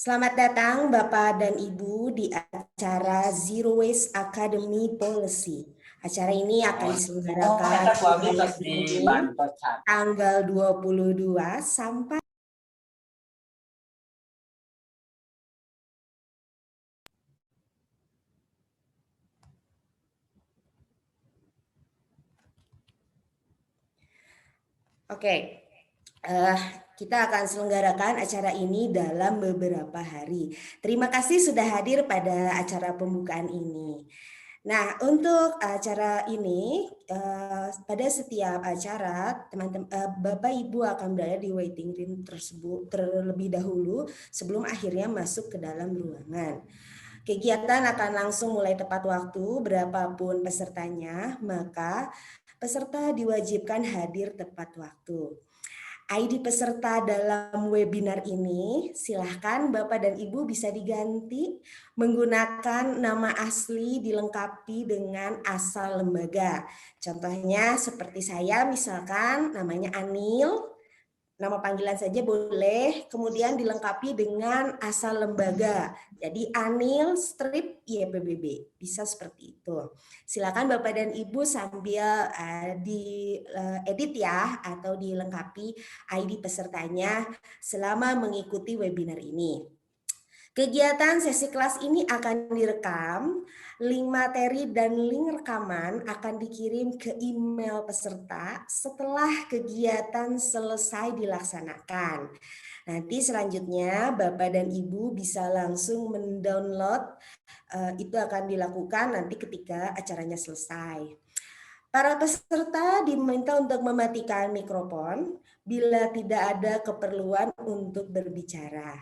Selamat datang Bapak dan Ibu di acara Zero Waste Academy Policy. Acara ini akan diselenggarakan hari Senin tanggal 22 sampai Oke. Kita akan selenggarakan acara ini dalam beberapa hari. Terima kasih sudah hadir pada acara pembukaan ini. Nah, untuk acara ini, pada setiap acara, teman-teman, Bapak Ibu akan berada di waiting room tersebut terlebih dahulu sebelum akhirnya masuk ke dalam ruangan. Kegiatan akan langsung mulai tepat waktu, berapapun pesertanya, maka peserta diwajibkan hadir tepat waktu. ID peserta dalam webinar ini, silahkan Bapak dan Ibu bisa diganti menggunakan nama asli dilengkapi dengan asal lembaga. Contohnya seperti saya, misalkan namanya Anil, nama panggilan saja boleh, kemudian dilengkapi dengan asal lembaga. Jadi Anil strip YPBB, bisa seperti itu. Silakan Bapak dan Ibu sambil diedit ya, atau dilengkapi ID pesertanya selama mengikuti webinar ini. Kegiatan sesi kelas ini akan direkam, link materi dan link rekaman akan dikirim ke email peserta setelah kegiatan selesai dilaksanakan. Nanti selanjutnya Bapak dan Ibu bisa langsung mendownload, itu akan dilakukan nanti ketika acaranya selesai. Para peserta diminta untuk mematikan mikrofon bila tidak ada keperluan untuk berbicara.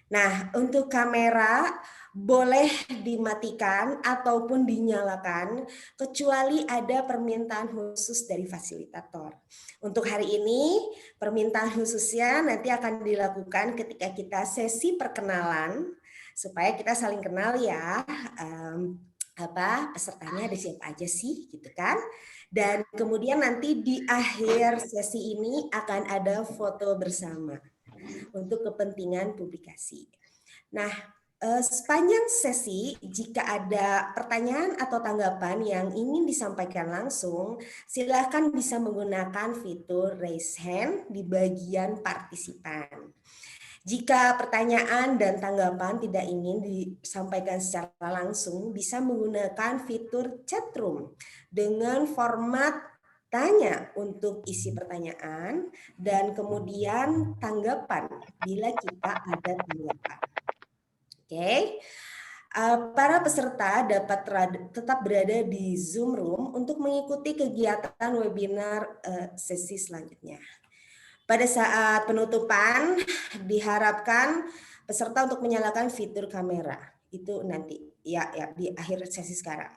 Nah, untuk kamera boleh dimatikan ataupun dinyalakan kecuali ada permintaan khusus dari fasilitator. Untuk hari ini, permintaan khususnya nanti akan dilakukan ketika kita sesi perkenalan supaya kita saling kenal ya. Pesertanya ada siapa aja sih gitu kan. Dan kemudian nanti di akhir sesi ini akan ada foto bersama untuk kepentingan publikasi. Nah, sepanjang sesi, jika ada pertanyaan atau tanggapan yang ingin disampaikan langsung, silakan bisa menggunakan fitur raise hand di bagian partisipan. Jika pertanyaan dan tanggapan tidak ingin disampaikan secara langsung, bisa menggunakan fitur chat room dengan format tanya untuk isi pertanyaan dan kemudian tanggapan bila kita ada tanggapan. Oke. Para peserta dapat tetap berada di Zoom Room untuk mengikuti kegiatan webinar sesi selanjutnya. Pada saat penutupan diharapkan peserta untuk menyalakan fitur kamera. Itu nanti ya di akhir sesi sekarang.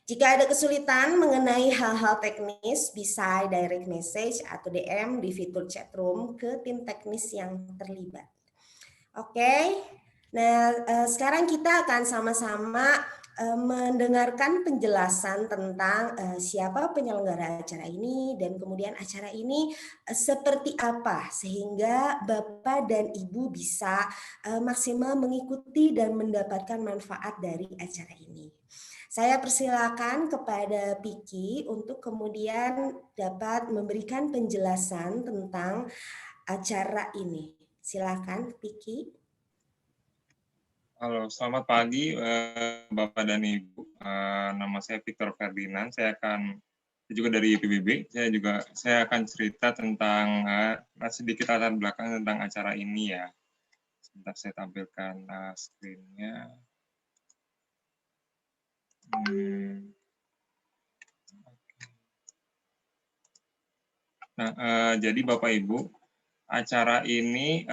Jika ada kesulitan mengenai hal-hal teknis, bisa direct message atau DM di fitur chat room ke tim teknis yang terlibat. Oke, nah sekarang kita akan sama-sama mendengarkan penjelasan tentang siapa penyelenggara acara ini dan kemudian acara ini seperti apa sehingga Bapak dan Ibu bisa maksimal mengikuti dan mendapatkan manfaat dari acara ini. Saya persilakan kepada Piki untuk kemudian dapat memberikan penjelasan tentang acara ini. Silakan Piki. Halo, selamat pagi Bapak dan Ibu. Nama saya Victor Ferdinand. Saya juga dari YPBB. Saya akan cerita tentang sedikit latar belakang tentang acara ini ya. Sebentar saya tampilkan screen-nya. Nah, jadi Bapak Ibu, acara ini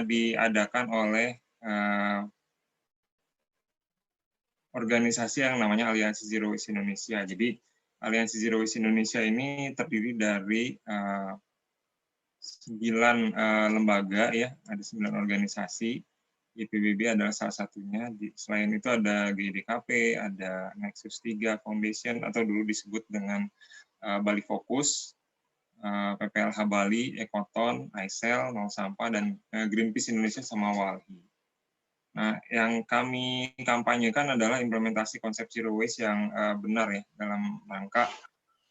diadakan oleh organisasi yang namanya Aliansi Zero Waste Indonesia. Jadi Aliansi Zero Waste Indonesia ini terdiri dari 9 lembaga ya, ada 9 organisasi. YPBB adalah salah satunya. Selain itu ada GDKP, ada Nexus 3 Foundation atau dulu disebut dengan Bali Fokus, PPLH Bali, Ekoton, ISEL, Nol Sampah, dan Greenpeace Indonesia sama WALHI. Nah, yang kami kampanyekan adalah implementasi konsep zero waste yang benar ya dalam rangka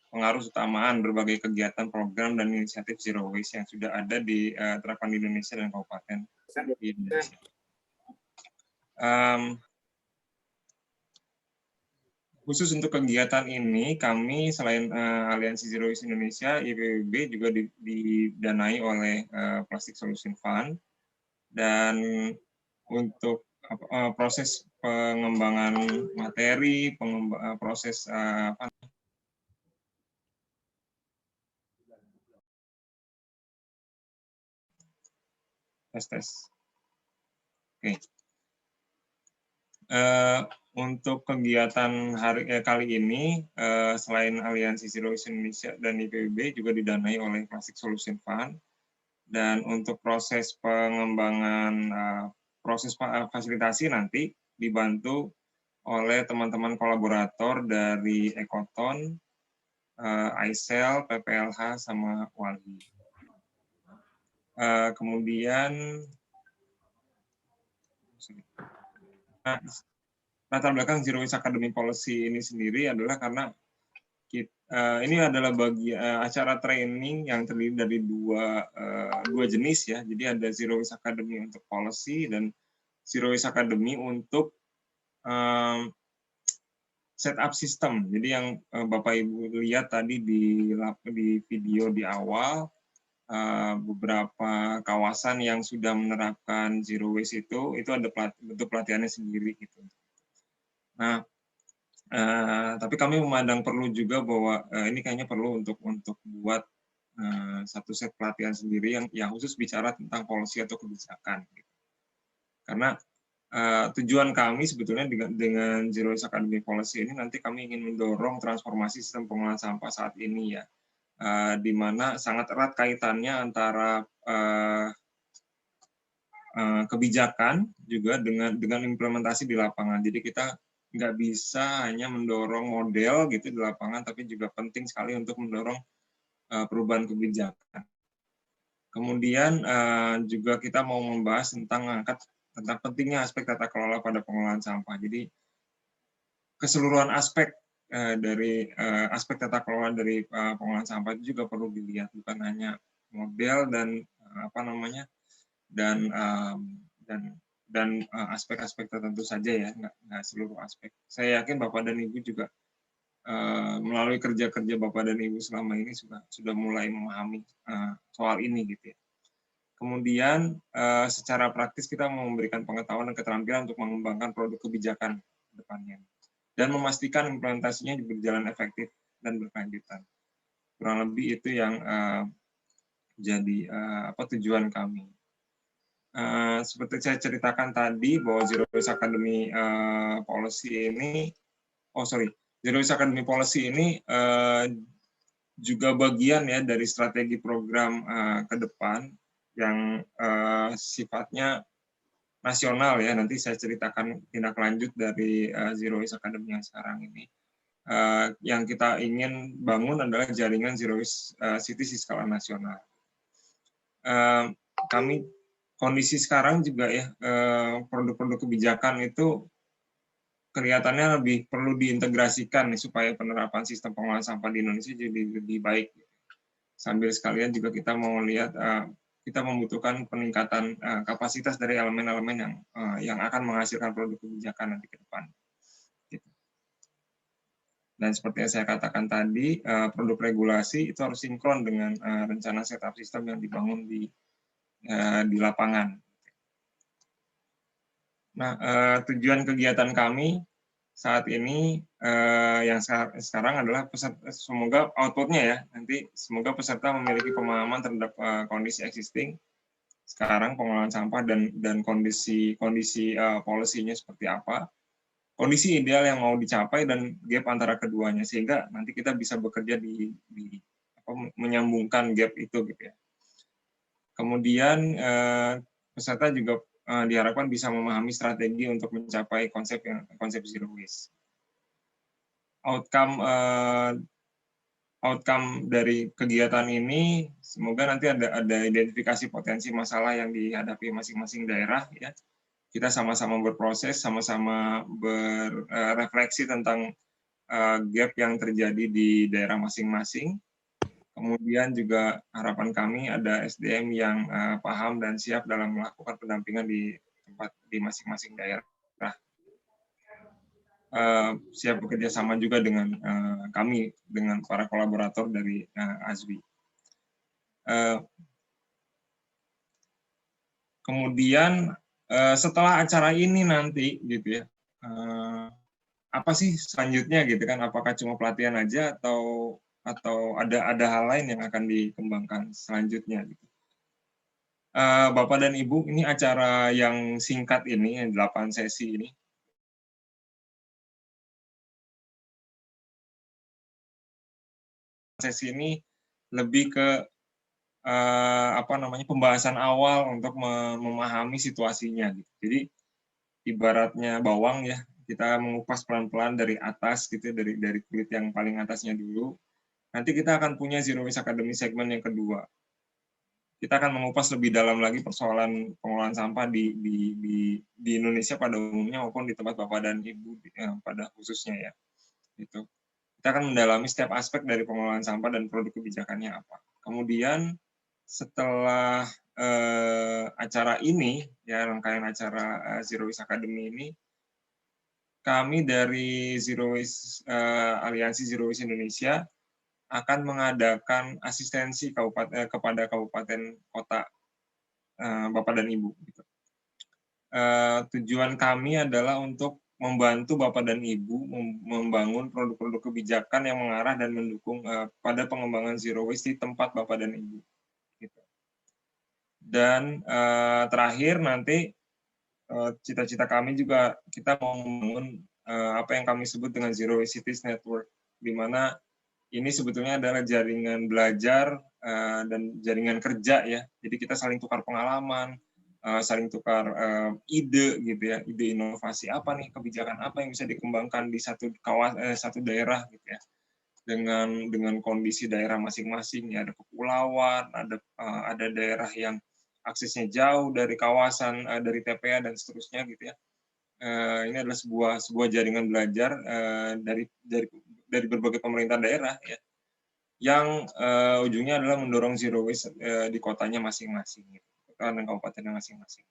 pengaruh utamaan berbagai kegiatan, program, dan inisiatif zero waste yang sudah ada di terapkan di Indonesia dan kabupaten di Indonesia. Khusus untuk kegiatan ini, kami selain Aliansi Zero Waste Indonesia, IPWB juga didanai oleh Plastic Solution Fund, dan untuk proses pengembangan materi, proses tes. Oke. Untuk kegiatan kali ini, selain Aliansi Zero Waste Indonesia dan IPWB juga didanai oleh Plastic Solution Fund, dan untuk proses pengembangan proses fasilitasi nanti dibantu oleh teman-teman kolaborator dari Ekoton, ICEL, PPLH, sama Walhi. Kemudian latar belakang Zero Waste Academy Policy ini sendiri adalah karena ini adalah acara training yang terdiri dari dua jenis ya. Jadi ada Zero Waste Academy untuk policy dan Zero Waste Academy untuk setup sistem. Jadi yang Bapak Ibu lihat tadi di video di awal, beberapa kawasan yang sudah menerapkan zero waste itu ada bentuk pelatihannya sendiri gitu. Nah, tapi kami memandang perlu juga bahwa ini kayaknya perlu untuk buat satu set pelatihan sendiri yang khusus bicara tentang policy atau kebijakan. Gitu. Karena tujuan kami sebetulnya dengan Zero Waste Academy Policy ini nanti kami ingin mendorong transformasi sistem pengolahan sampah saat ini ya. Di mana sangat erat kaitannya antara kebijakan juga dengan implementasi di lapangan. Jadi kita nggak bisa hanya mendorong model gitu di lapangan, tapi juga penting sekali untuk mendorong perubahan kebijakan. Kemudian juga kita mau membahas tentang pentingnya aspek tata kelola pada pengelolaan sampah. Jadi keseluruhan aspek dari aspek tata kelola dari pengelolaan sampah itu juga perlu dilihat, bukan hanya model dan aspek-aspek tertentu saja ya, nggak seluruh aspek. Saya yakin Bapak dan Ibu juga melalui kerja-kerja Bapak dan Ibu selama ini sudah mulai memahami soal ini gitu ya. Kemudian secara praktis kita memberikan pengetahuan dan keterampilan untuk mengembangkan produk kebijakan depannya dan memastikan implementasinya berjalan efektif dan berkelanjutan. Kurang lebih itu yang jadi tujuan kami. Seperti saya ceritakan tadi bahwa Zero Waste Academy Policy ini, Zero Waste Academy Policy ini juga bagian ya dari strategi program ke depan yang sifatnya nasional ya. Nanti saya ceritakan tindak lanjut dari Zero Waste Academy yang sekarang ini. Yang kita ingin bangun adalah jaringan Zero Waste Cities di skala nasional. Kami kondisi sekarang juga ya, produk-produk kebijakan itu kelihatannya lebih perlu diintegrasikan nih, supaya penerapan sistem pengolahan sampah di Indonesia jadi lebih baik. Sambil sekalian juga kita mau lihat kita membutuhkan peningkatan kapasitas dari elemen-elemen yang akan menghasilkan produk kebijakan nanti ke depan. Gitu. Dan seperti yang saya katakan tadi, produk regulasi itu harus sinkron dengan rencana setup sistem yang dibangun di lapangan. Nah, tujuan kegiatan kami saat ini yang sekarang adalah semoga outputnya ya, nanti semoga peserta memiliki pemahaman terhadap kondisi existing sekarang pengolahan sampah dan kondisi policy-nya seperti apa, kondisi ideal yang mau dicapai dan gap antara keduanya, sehingga nanti kita bisa bekerja menyambungkan gap itu gitu ya. Kemudian peserta juga diharapkan bisa memahami strategi untuk mencapai konsep zero waste. Outcome dari kegiatan ini semoga nanti ada identifikasi potensi masalah yang dihadapi masing-masing daerah ya, kita sama-sama berproses, sama-sama berefleksi tentang gap yang terjadi di daerah masing-masing. Kemudian juga harapan kami ada SDM yang paham dan siap dalam melakukan pendampingan di tempat di masing-masing daerah. Siap bekerja sama juga dengan kami, dengan para kolaborator dari ASWI. Kemudian setelah acara ini nanti gitu ya, apa sih selanjutnya gitu kan? Apakah cuma pelatihan aja atau ada hal lain yang akan dikembangkan selanjutnya gitu? Bapak dan Ibu, ini acara yang singkat ini, yang 8 sesi ini. Sesi ini lebih ke pembahasan awal untuk memahami situasinya. Gitu. Jadi ibaratnya bawang ya, kita mengupas pelan-pelan dari atas gitu, dari kulit yang paling atasnya dulu. Nanti kita akan punya Zero Waste Academy segmen yang kedua. Kita akan mengupas lebih dalam lagi persoalan pengelolaan sampah di Indonesia pada umumnya maupun di tempat Bapak dan Ibu pada khususnya ya. Gitu. Kita akan mendalami setiap aspek dari pengelolaan sampah dan produk kebijakannya apa. Kemudian setelah acara ini, ya rangkaian acara Zero Waste Academy ini, kami dari Aliansi Zero Waste Indonesia akan mengadakan asistensi kepada kabupaten kota Bapak dan Ibu. Gitu. Tujuan kami adalah untuk membantu Bapak dan Ibu membangun produk-produk kebijakan yang mengarah dan mendukung pada pengembangan zero waste di tempat Bapak dan Ibu. Gitu. Dan terakhir nanti cita-cita kami juga kita mau membangun apa yang kami sebut dengan Zero Waste Cities Network, di mana ini sebetulnya adalah jaringan belajar dan jaringan kerja ya. Jadi kita saling tukar pengalaman, saling tukar ide gitu ya, ide inovasi apa nih, kebijakan apa yang bisa dikembangkan di satu daerah gitu ya. Dengan kondisi daerah masing-masing ya, ada kepulauan, ada daerah yang aksesnya jauh dari kawasan, dari TPA dan seterusnya gitu ya. Ini adalah sebuah jaringan belajar dari berbagai pemerintah daerah ya, yang ujungnya adalah mendorong zero waste di kotanya masing-masing, gitu, dan kabupatennya masing-masing.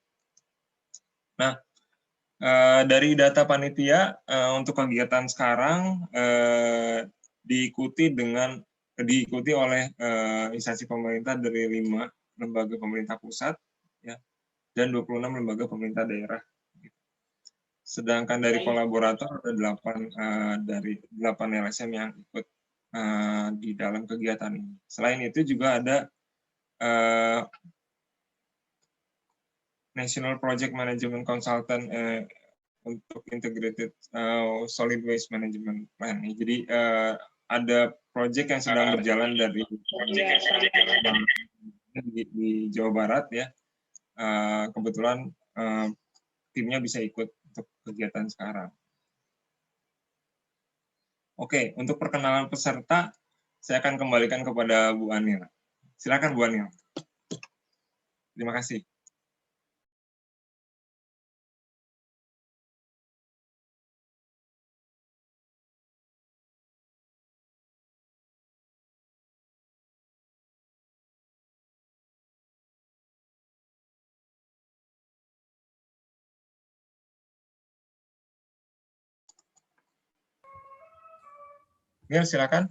Nah, dari data panitia untuk kegiatan sekarang diikuti oleh instansi pemerintah dari 5 lembaga pemerintah pusat ya, dan 26 lembaga pemerintah daerah. Sedangkan dari kolaborator ada 8 LSM yang ikut di dalam kegiatan ini. Selain itu juga ada National Project Management Consultant untuk Integrated Solid Waste Management Plan. Jadi ada proyek yang sedang berjalan di Jawa Barat ya. Kebetulan timnya bisa ikut untuk kegiatan sekarang. Oke, untuk perkenalan peserta, saya akan kembalikan kepada Bu Anil. Silakan Bu Anil. Terima kasih. Ya, silakan.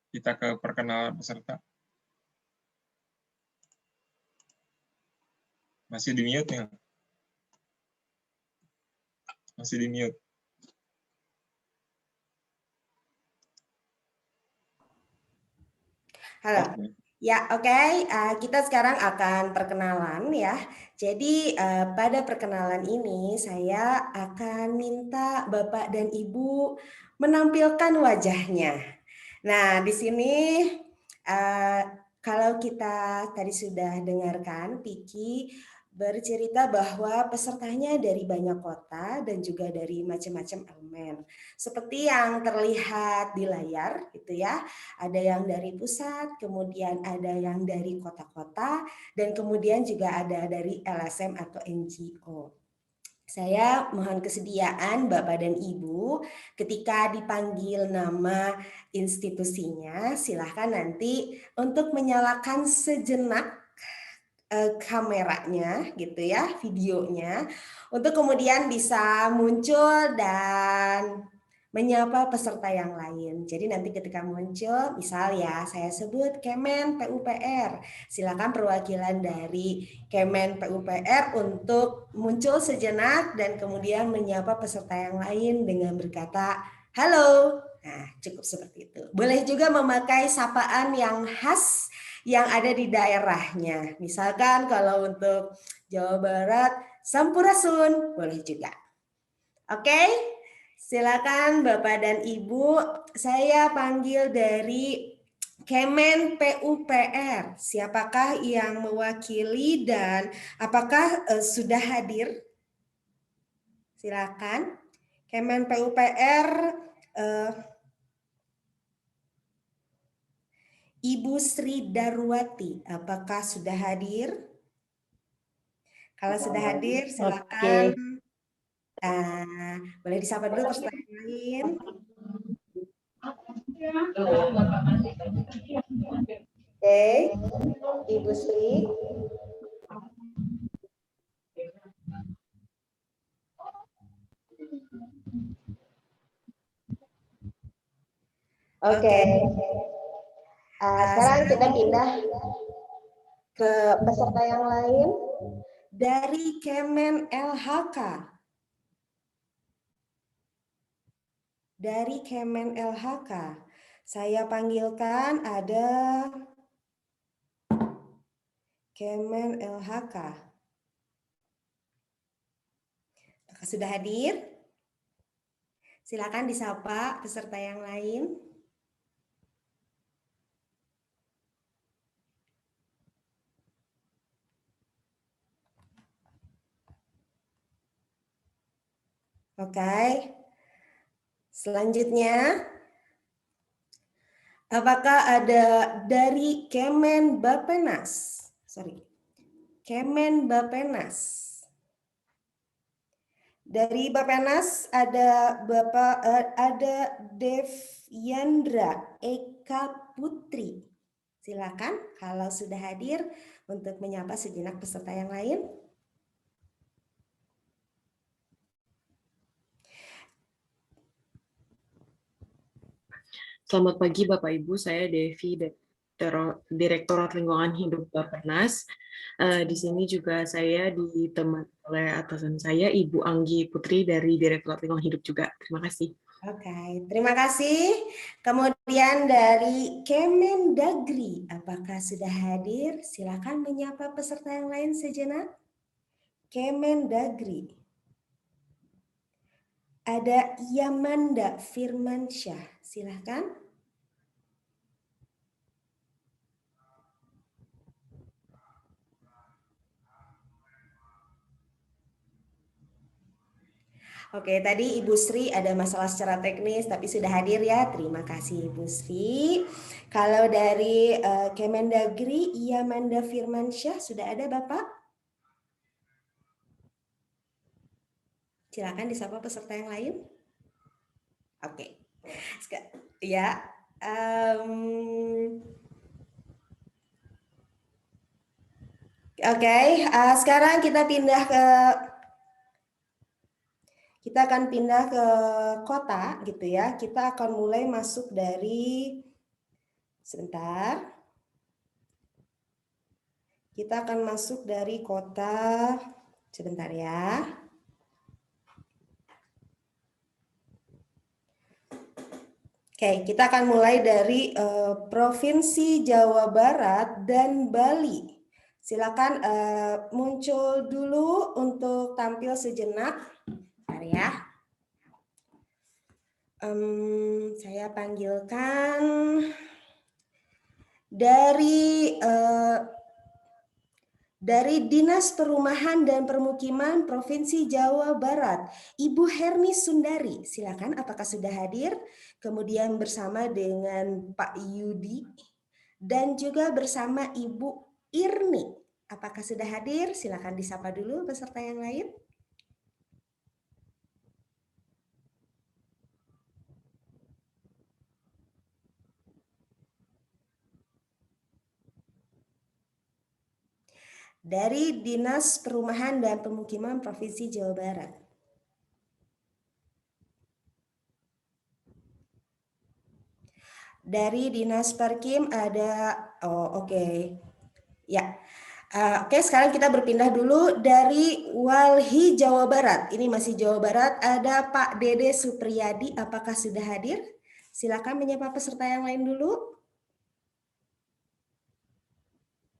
Kita ke perkenalan peserta. Masih di mute ya? Masih di mute. Halo. Ya, oke. Kita sekarang akan perkenalan ya. Jadi pada perkenalan ini saya akan minta Bapak dan Ibu menampilkan wajahnya. Nah, di sini kalau kita tadi sudah dengarkan Piki bercerita bahwa pesertanya dari banyak kota dan juga dari macam-macam elemen. Seperti yang terlihat di layar gitu ya. Ada yang dari pusat, kemudian ada yang dari kota-kota, dan kemudian juga ada dari LSM atau NGO. Saya mohon kesediaan Bapak dan Ibu ketika dipanggil nama institusinya, silahkan nanti untuk menyalakan sejenak kameranya gitu ya, videonya, untuk kemudian bisa muncul dan menyapa peserta yang lain. Jadi nanti ketika muncul, misal ya saya sebut Kemen PUPR, silakan perwakilan dari Kemen PUPR untuk muncul sejenak dan kemudian menyapa peserta yang lain dengan berkata, halo. Nah, cukup seperti itu. Boleh juga memakai sapaan yang khas yang ada di daerahnya. Misalkan kalau untuk Jawa Barat, Sampurasun, boleh juga. Oke, silakan Bapak dan Ibu, saya panggil dari Kemen PUPR. Siapakah yang mewakili dan apakah sudah hadir? Silakan. Kemen PUPR, Ibu Sri Darwati, apakah sudah hadir? Kalau sudah hadir, silakan. Boleh disapa dulu peserta yang lain. Oke, Ibu Sri. Oke. Sekarang kita pindah ke peserta yang lain dari Kemen LHK. Dari Kemen LHK, saya panggilkan ada Kemen LHK. Apakah sudah hadir? Silakan disapa peserta yang lain. Oke. Selanjutnya, apakah ada dari Kemen Bapenas? Kemen Bapenas. Dari Bapenas ada ada Devyandra Eka Putri. Silakan kalau sudah hadir untuk menyapa sejenak peserta yang lain. Selamat pagi Bapak Ibu, saya Devi, Direktorat Lingkungan Hidup Bappenas. Di sini juga saya ditemani oleh atasan saya, Ibu Anggi Putri dari Direktorat Lingkungan Hidup juga. Terima kasih. Oke, terima kasih. Kemudian dari Kemendagri, apakah sudah hadir? Silakan menyapa peserta yang lain sejenak. Kemendagri. Ada Yamanda Firmansyah, silakan. Oke, tadi Ibu Sri ada masalah secara teknis, tapi sudah hadir ya. Terima kasih Ibu Sri. Kalau dari Kemendagri, Yamanda Firmansyah, sudah ada Bapak? Silakan disapa peserta yang lain. Oke, ya. Oke, sekarang kita akan pindah ke kota gitu ya. Kita akan mulai masuk dari sebentar. Kita akan masuk dari kota sebentar ya. Oke, kita akan mulai dari Provinsi Jawa Barat dan Bali. Silakan muncul dulu untuk tampil sejenak. Bentar ya. Saya panggilkan Dari Dinas Perumahan dan Permukiman Provinsi Jawa Barat, Ibu Herni Sundari, silakan apakah sudah hadir? Kemudian bersama dengan Pak Yudi dan juga bersama Ibu Irni. Apakah sudah hadir? Silakan disapa dulu peserta yang lain. Dari Dinas Perumahan dan Pemukiman Provinsi Jawa Barat. Dari Dinas Perkim ada, oke. Ya, oke, sekarang kita berpindah dulu dari Walhi Jawa Barat. Ini masih Jawa Barat, ada Pak Dede Supriyadi, apakah sudah hadir? Silakan menyapa peserta yang lain dulu.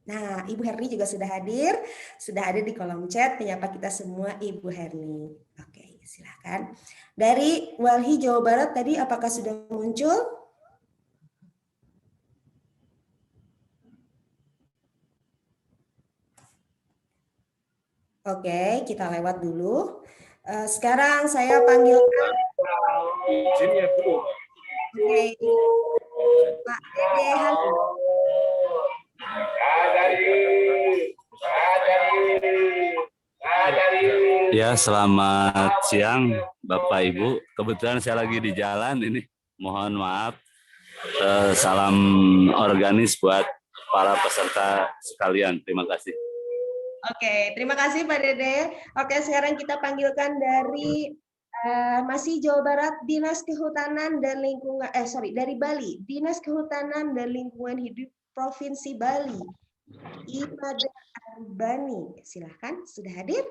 Nah, Ibu Herni juga sudah ada di kolom chat, menyapa kita semua Ibu Herni. Oke, silakan. Dari Walhi Jawa Barat tadi apakah sudah muncul? Oke, kita lewat dulu. Sekarang saya panggilkan. Oke, Pak Dede, halo. Ya, selamat siang Bapak Ibu. Kebetulan saya lagi di jalan ini. Mohon maaf. Salam organis buat para peserta sekalian. Terima kasih. Oke, terima kasih Pak Dede. Oke, sekarang kita panggilkan dari masih Jawa Barat, Dinas Kehutanan dan Lingkungan, dari Bali, Dinas Kehutanan dan Lingkungan Hidup Provinsi Bali, Imade Arbani. Silahkan, sudah hadir?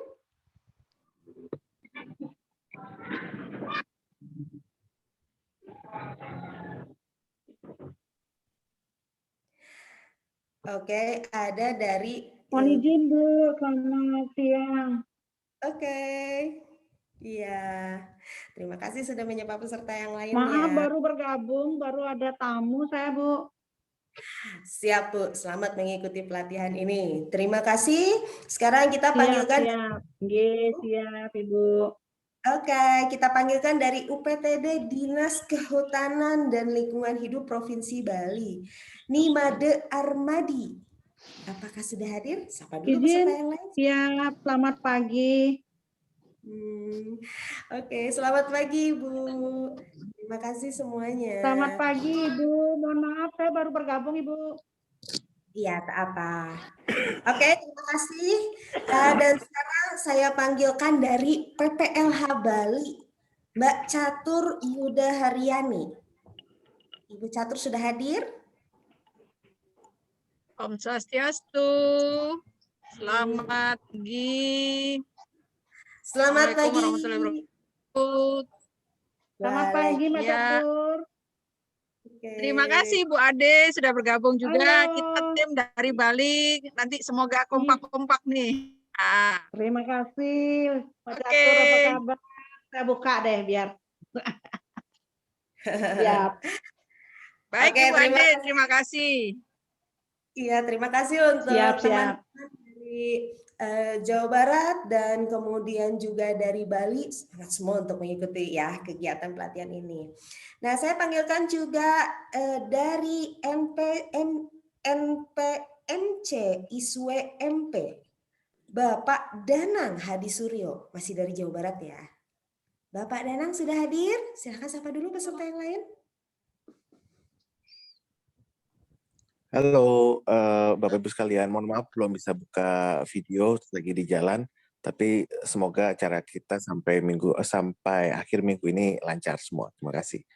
Oke, ada dari. Mohon izin Bu, selamat siang. Oke, iya. Terima kasih sudah menyapa peserta yang lain. Maaf baru bergabung, baru ada tamu saya Bu. Siap Bu, selamat mengikuti pelatihan ini. Terima kasih. Sekarang kita panggilkan. Siap Ibu. Oke, kita panggilkan dari UPTD Dinas Kehutanan dan Lingkungan Hidup Provinsi Bali, Nimade Armadi. Apakah sudah hadir? Sapa dulu peserta yang lain. Siap, selamat pagi. Oke, selamat pagi Bu. Terima kasih semuanya. Selamat pagi Ibu, mohon maaf saya baru bergabung Ibu. Iya, tak apa. Oke, terima kasih. Dan sekarang saya panggilkan dari PPLH Bali, Mbak Catur Yuda Haryani. Ibu Catur sudah hadir? Om Swastiastu. Selamat pagi. Selamat pagi. Selamat pagi Mbak Catur. Terima kasih Bu Ade sudah bergabung juga. Halo. Kita tim dari Bali. Nanti semoga kompak-kompak nih. Terima kasih Mbak Catur, apa kabar? Saya buka deh biar. Siap. Baik Bu Ade, terima kasih. Iya, terima kasih untuk teman-teman dari Jawa Barat dan kemudian juga dari Bali, sangat semua untuk mengikuti ya kegiatan pelatihan ini. Nah, saya panggilkan juga dari NPMC ISWE MP, Bapak Danang Hadi Suryo, masih dari Jawa Barat ya. Bapak Danang sudah hadir? Silahkan sapa dulu peserta yang lain. Halo Bapak Ibu sekalian, mohon maaf belum bisa buka video lagi di jalan, tapi semoga acara kita sampai akhir minggu ini lancar semua. Terima kasih.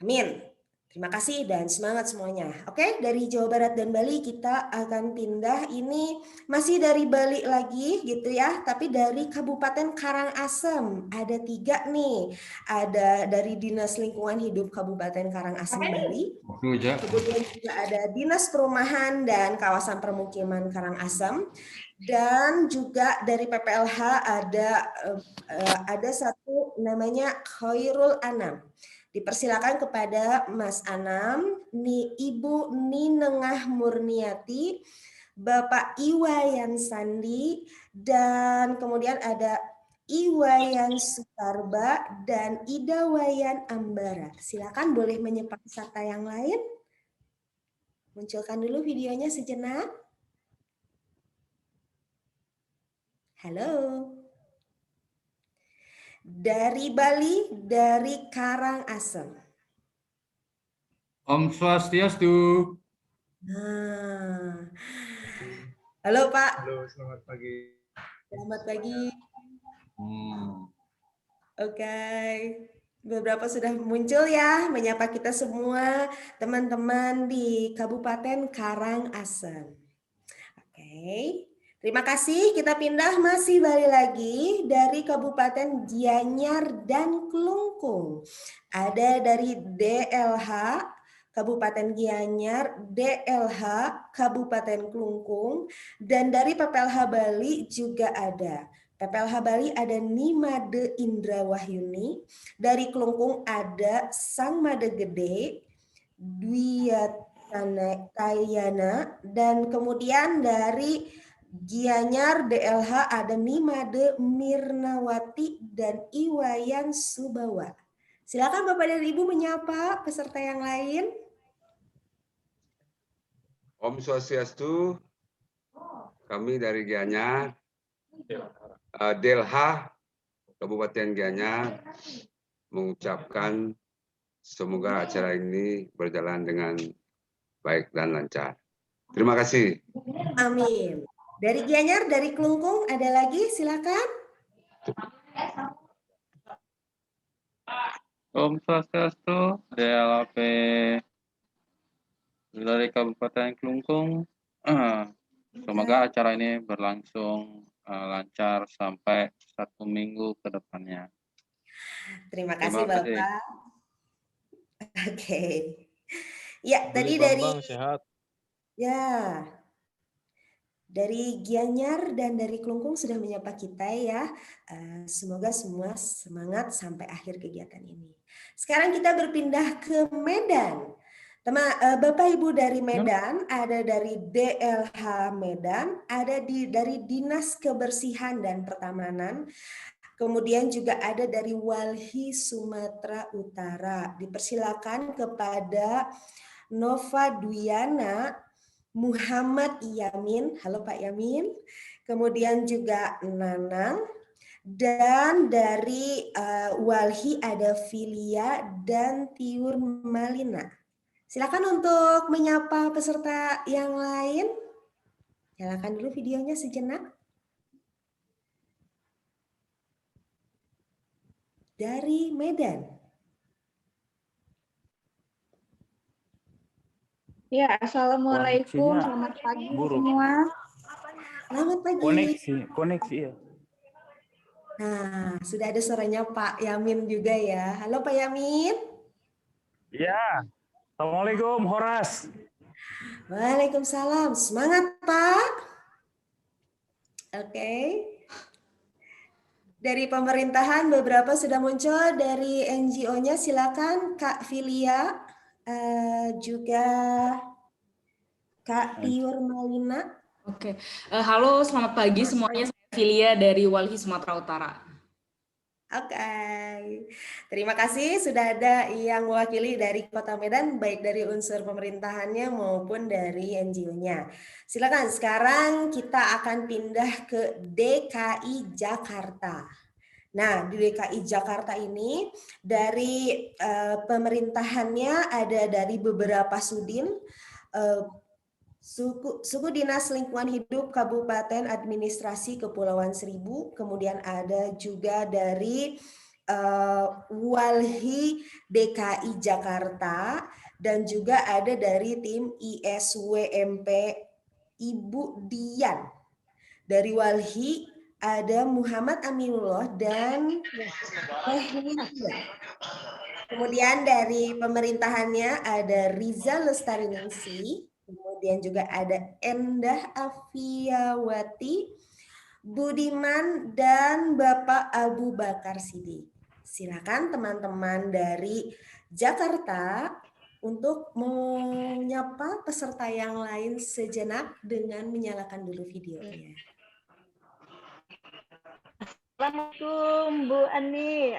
Amin. Terima kasih dan semangat semuanya. Oke, dari Jawa Barat dan Bali kita akan pindah. Ini masih dari Bali lagi gitu ya, tapi dari Kabupaten Karangasem. Ada 3 nih. Ada dari Dinas Lingkungan Hidup Kabupaten Karangasem Bali. Kemudian juga ada Dinas Perumahan dan Kawasan Permukiman Karangasem. Dan juga dari PPLH ada satu namanya Khairul Anam. Dipersilakan kepada Mas Anam, Ibu Ninengah Murniati, Bapak Iwayan Sandi, dan kemudian ada Iwayan Sukarba dan Ida Wayan Ambara. Silakan boleh menyapa peserta yang lain. Munculkan dulu videonya sejenak. Halo. Dari Bali, dari Karangasem. Om Swastiastu. Nah. Halo Pak. Halo, selamat pagi. Selamat pagi. Oke. Beberapa sudah muncul ya, menyapa kita semua teman-teman di Kabupaten Karangasem. Oke. Terima kasih, kita pindah masih balik lagi dari Kabupaten Gianyar dan Klungkung. Ada dari DLH Kabupaten Gianyar, DLH Kabupaten Klungkung, dan dari PPLH Bali juga ada. PPLH Bali ada Nimade Indra Wahyuni, dari Klungkung ada Sang Made Gede, Tayana, dan kemudian dari Gianyar DLH ada Nimade Mirnawati dan Iwayan Subawa. Silakan Bapak dan Ibu menyapa peserta yang lain. Om Swastiastu, kami dari Gianyar, DLH Kabupaten Gianyar mengucapkan semoga acara ini berjalan dengan baik dan lancar. Terima kasih. Amin. Dari Gianyar, dari Klungkung, ada lagi? Silakan. Om Swastiastu, DLP dari Kabupaten Klungkung. Semoga acara ini berlangsung lancar sampai 1 minggu ke depannya. Terima kasih Bapak. Oke. Ya, tadi dari sehat. Ya. Dari Gianyar dan dari Klungkung sudah menyapa kita ya. Semoga semua semangat sampai akhir kegiatan ini. Sekarang kita berpindah ke Medan. Bapak Ibu dari Medan, ada dari DLH Medan, ada dari Dinas Kebersihan dan Pertamanan, kemudian juga ada dari Walhi Sumatera Utara. Dipersilakan kepada Nova Duyana Muhammad Yamin, halo Pak Yamin, kemudian juga Nanang, dan dari Walhi ada Filia dan Tiur Malina. Silakan untuk menyapa peserta yang lain. Nyalakan dulu videonya sejenak. Dari Medan. Ya, assalamualaikum, selamat pagi semua. Selamat pagi. Koneksi ya. Nah, sudah ada suaranya Pak Yamin juga ya. Halo Pak Yamin. Ya, assalamualaikum Horas. Waalaikumsalam. Semangat Pak. Oke. Dari pemerintahan beberapa sudah muncul, dari NGO-nya silakan Kak Filia. Juga Kak Tiur Malina. Oke, halo selamat pagi semuanya, saya Filia dari Walhi Sumatera Utara. Oke, terima kasih sudah ada yang mewakili dari Kota Medan, baik dari unsur pemerintahannya maupun dari NGO-nya. Silakan, sekarang kita akan pindah ke DKI Jakarta. Nah, di DKI Jakarta ini dari pemerintahannya ada dari beberapa sudin, suku dinas lingkungan hidup Kabupaten Administrasi Kepulauan Seribu, kemudian ada juga dari Walhi DKI Jakarta, dan juga ada dari tim ISWMP Ibu Dian. Dari Walhi ada Muhammad Aminullah dan kemudian dari pemerintahannya ada Riza Lestariningsi, kemudian juga ada Endah Afiawati, Budiman, dan Bapak Abu Bakar Sidik. Silakan teman-teman dari Jakarta untuk menyapa peserta yang lain sejenak dengan menyalakan dulu videonya. Assalamualaikum Bu Ani.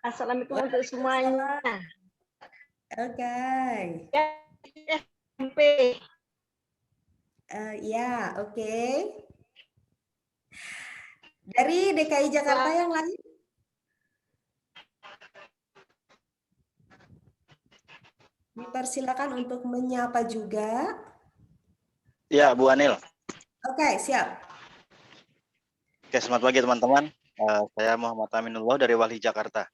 Assalamualaikum untuk semuanya. Oke. SMP. Ya, oke. Dari DKI Jakarta yang lain? Dipersilakan untuk menyapa juga. Ya, Bu Anil. Oke, siap. Oke, selamat pagi teman-teman. Saya Muhammad Aminullah dari Walhi Jakarta.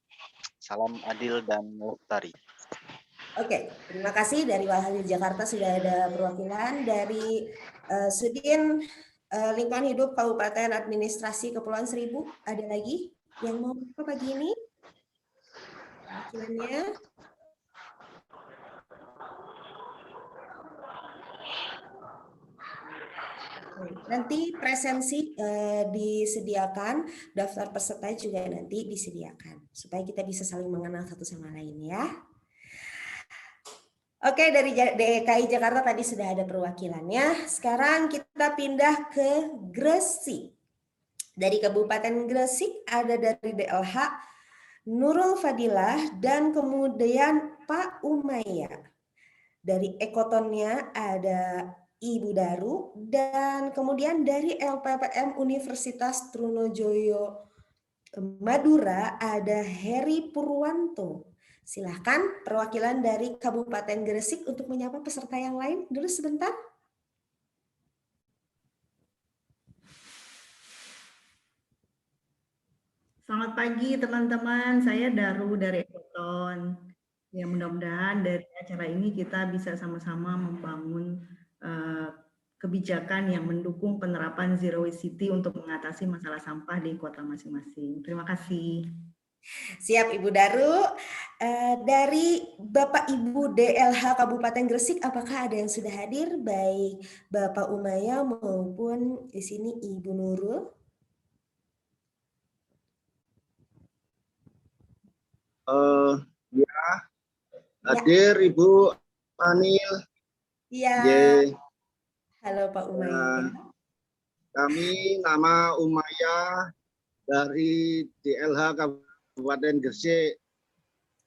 Salam adil dan lestari. Oke, terima kasih dari Walhi Jakarta sudah ada perwakilan dari Sudin Lingkungan Hidup Kabupaten Administrasi Kepulauan Seribu. Ada lagi yang mau apa pagi ini? Perwakilannya. Nanti presensi disediakan, daftar peserta juga nanti disediakan supaya kita bisa saling mengenal satu sama lain ya. Oke, dari DKI Jakarta tadi sudah ada perwakilannya. Sekarang kita pindah ke Gresik. Dari Kabupaten Gresik ada dari DLH Nurul Fadilah dan kemudian Pak Umayya. Dari Ekotonnya ada Ibu Daru, dan kemudian dari LPPM Universitas Trunojoyo Madura ada Heri Purwanto. Silahkan perwakilan dari Kabupaten Gresik untuk menyapa peserta yang lain dulu sebentar. Selamat pagi teman-teman, saya Daru dari Ekoton. Ya, mudah-mudahan dari acara ini kita bisa sama-sama membangun kebijakan yang mendukung penerapan Zero Waste City untuk mengatasi masalah sampah di kota masing-masing. Terima kasih. Siap Ibu Daru. Dari Bapak Ibu DLH Kabupaten Gresik, apakah ada yang sudah hadir? Baik Bapak Umayya maupun di sini Ibu Nurul. Ya, hadir Ibu Anil. Iya. Halo Pak Umayya. Kami nama Umayya dari DLH Kabupaten Gresik.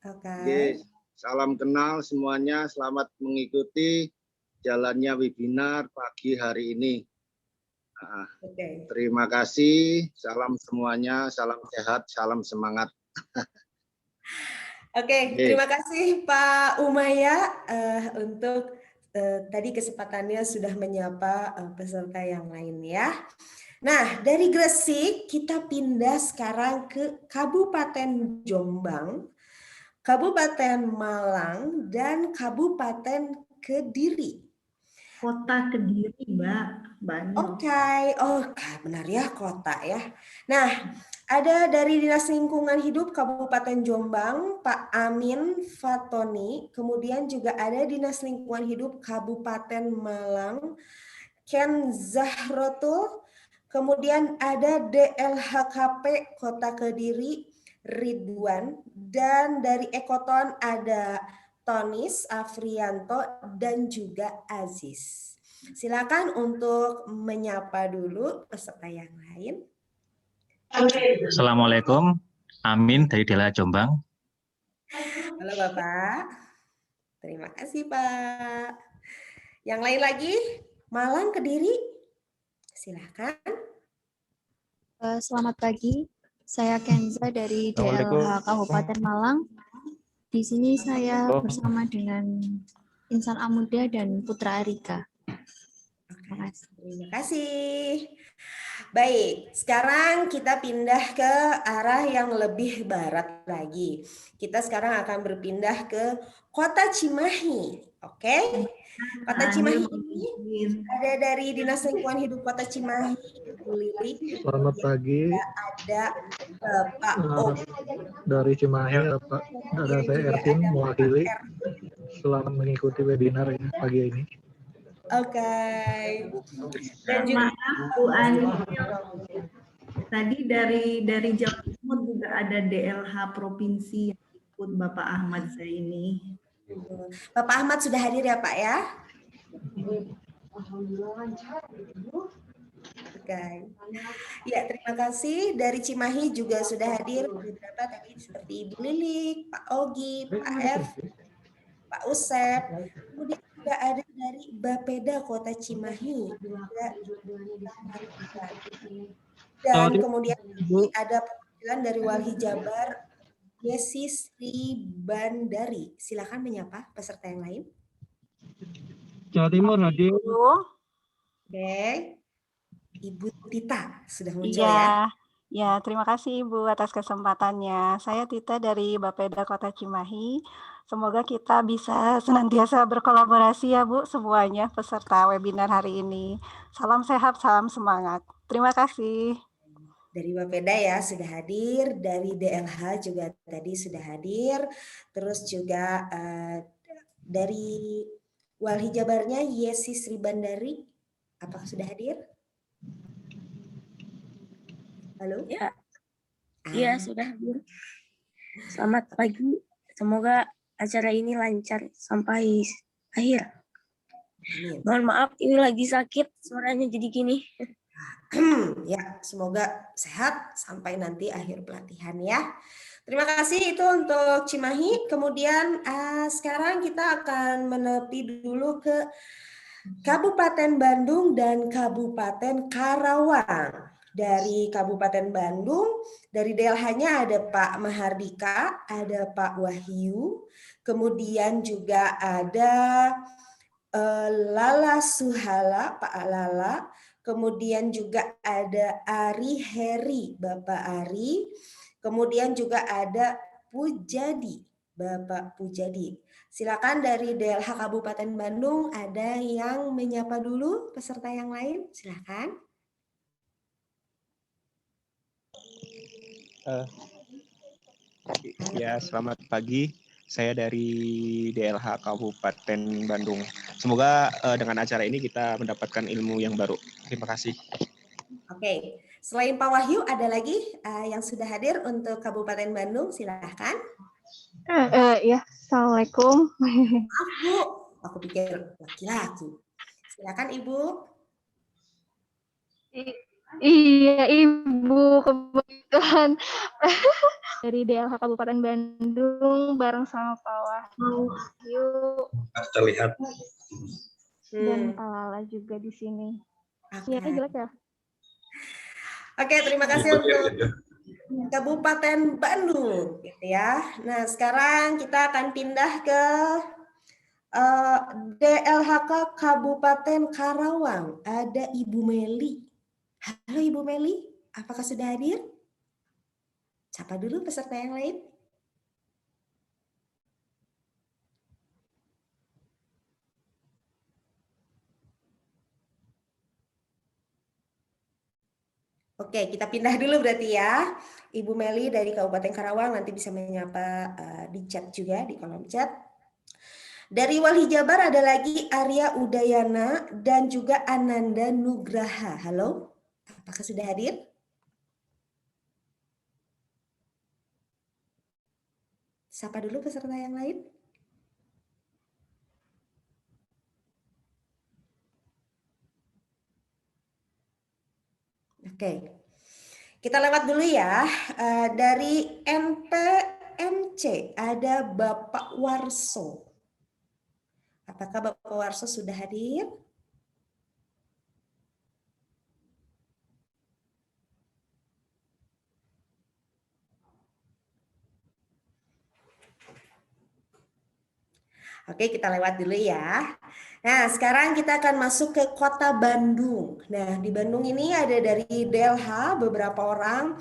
Oke. Salam kenal semuanya. Selamat mengikuti jalannya webinar pagi hari ini. Terima kasih. Salam semuanya. Salam sehat. Salam semangat. Oke, terima kasih Pak Umayya untuk tadi kesempatannya sudah menyapa peserta yang lain ya. Nah, dari Gresik kita pindah sekarang ke Kabupaten Jombang, Kabupaten Malang, dan Kabupaten Kediri. Kota Kediri, Mbak. Oke, benar ya kota ya. Nah, ada dari Dinas Lingkungan Hidup Kabupaten Jombang, Pak Amin Fatoni. Kemudian juga ada Dinas Lingkungan Hidup Kabupaten Malang, Ken Zahrotul. Kemudian ada DLHKP Kota Kediri, Ridwan. Dan dari Ekoton ada Tonis, Afrianto, dan juga Aziz. Silakan untuk menyapa dulu peserta yang lain. Assalamualaikum, Amin dari DLH Jombang. Halo Bapak, terima kasih Pak. Yang lain lagi, Malang, Kediri, silakan. Selamat pagi, saya Kenza dari DLH Kabupaten Malang. Di sini saya bersama dengan Insan Amuda dan Putra Arika. Terima kasih. Baik, sekarang kita pindah ke arah yang lebih barat lagi. Kita sekarang akan berpindah ke Kota Cimahi. Oke? Kota Cimahi ini ada dari Dinas Lingkungan Hidup Kota Cimahi, Bu Lili. Selamat pagi. Ada Bapak Dari Cimahi, ada saya Ervin mewakili. Selamat mengikuti webinar ya, pagi ini. Oke. Dan juga Bu Ani. Tadi dari Jawa Timur juga ada DLH provinsi yang ikut Bapak Ahmad Zaini. Bapak Ahmad sudah hadir ya Pak ya? Oke. Ya, terima kasih. Dari Cimahi juga sudah hadir beberapa tadi seperti Ibu Lilik, Pak Ogi, Pak F, Pak Usep. Kemudian juga ada dari Bapeda Kota Cimahi. Dan kemudian ada perwakilan dari Walhi Jabar, Yesi Sri Bandari. Silakan menyapa peserta yang lain. Jawa Timur hadir. Oke. Ibu Tita sudah muncul Iya, ya. ya terima kasih Ibu atas kesempatannya. Saya Tita dari Bapeda Kota Cimahi. Semoga kita bisa senantiasa berkolaborasi ya Bu semuanya peserta webinar hari ini. Salam sehat, salam semangat. Terima kasih. Dari Bapeda ya sudah hadir, dari DLH juga tadi sudah hadir, terus juga dari Walhi Jabarnya Yesi Sri Bandari, apakah sudah hadir? Halo? Ya, iya sudah hadir. Selamat pagi, semoga acara ini lancar sampai akhir. Mohon maaf, ini lagi sakit, suaranya jadi gini. Ya, semoga sehat sampai nanti akhir pelatihan ya. Terima kasih itu untuk Cimahi. Kemudian sekarang kita akan menepi dulu ke Kabupaten Bandung dan Kabupaten Karawang. Dari Kabupaten Bandung, dari DLH-nya ada Pak Mahardika, ada Pak Wahyu, kemudian juga ada Lala Suhala, Pak Lala, kemudian juga ada Ari Heri, Bapak Ari, kemudian juga ada Pujadi, Bapak Pujadi. Silakan dari DLH Kabupaten Bandung, ada yang menyapa dulu peserta yang lain? Silakan. Ya, selamat pagi. Saya dari DLH Kabupaten Bandung. Semoga dengan acara ini kita mendapatkan ilmu yang baru. Terima kasih. Oke, selain Pak Wahyu, ada lagi yang sudah hadir untuk Kabupaten Bandung? Silahkan. Ya, Assalamualaikum. Maaf Bu, aku pikir laki-laki. Silakan Ibu. Iya, Ibu, kebetulan dari DLH Kabupaten Bandung bareng sama Pak Wahyu Terlihat. dan Pak Lala juga di sini. Iya, jelek ya? Oke, terima kasih untuk Kabupaten Bandung, gitu ya. Nah, sekarang kita akan pindah ke DLHK Kabupaten Karawang. Ada Ibu Meli. Halo Ibu Meli, apakah sudah hadir? Sapa dulu peserta yang lain. Oke, kita pindah dulu berarti ya. Ibu Meli dari Kabupaten Karawang nanti bisa menyapa di chat juga, di kolom chat. Dari Walhi Jabar ada lagi Arya Udayana dan juga Ananda Nugraha. Halo, apakah sudah hadir? Sapa dulu peserta yang lain. Oke, kita lewat dulu ya. Dari NPMC ada Bapak Warso. Apakah Bapak Warso sudah hadir? Oke, kita lewat dulu ya. Nah, sekarang kita akan masuk ke Kota Bandung. Nah, di Bandung ini ada dari DLH beberapa orang.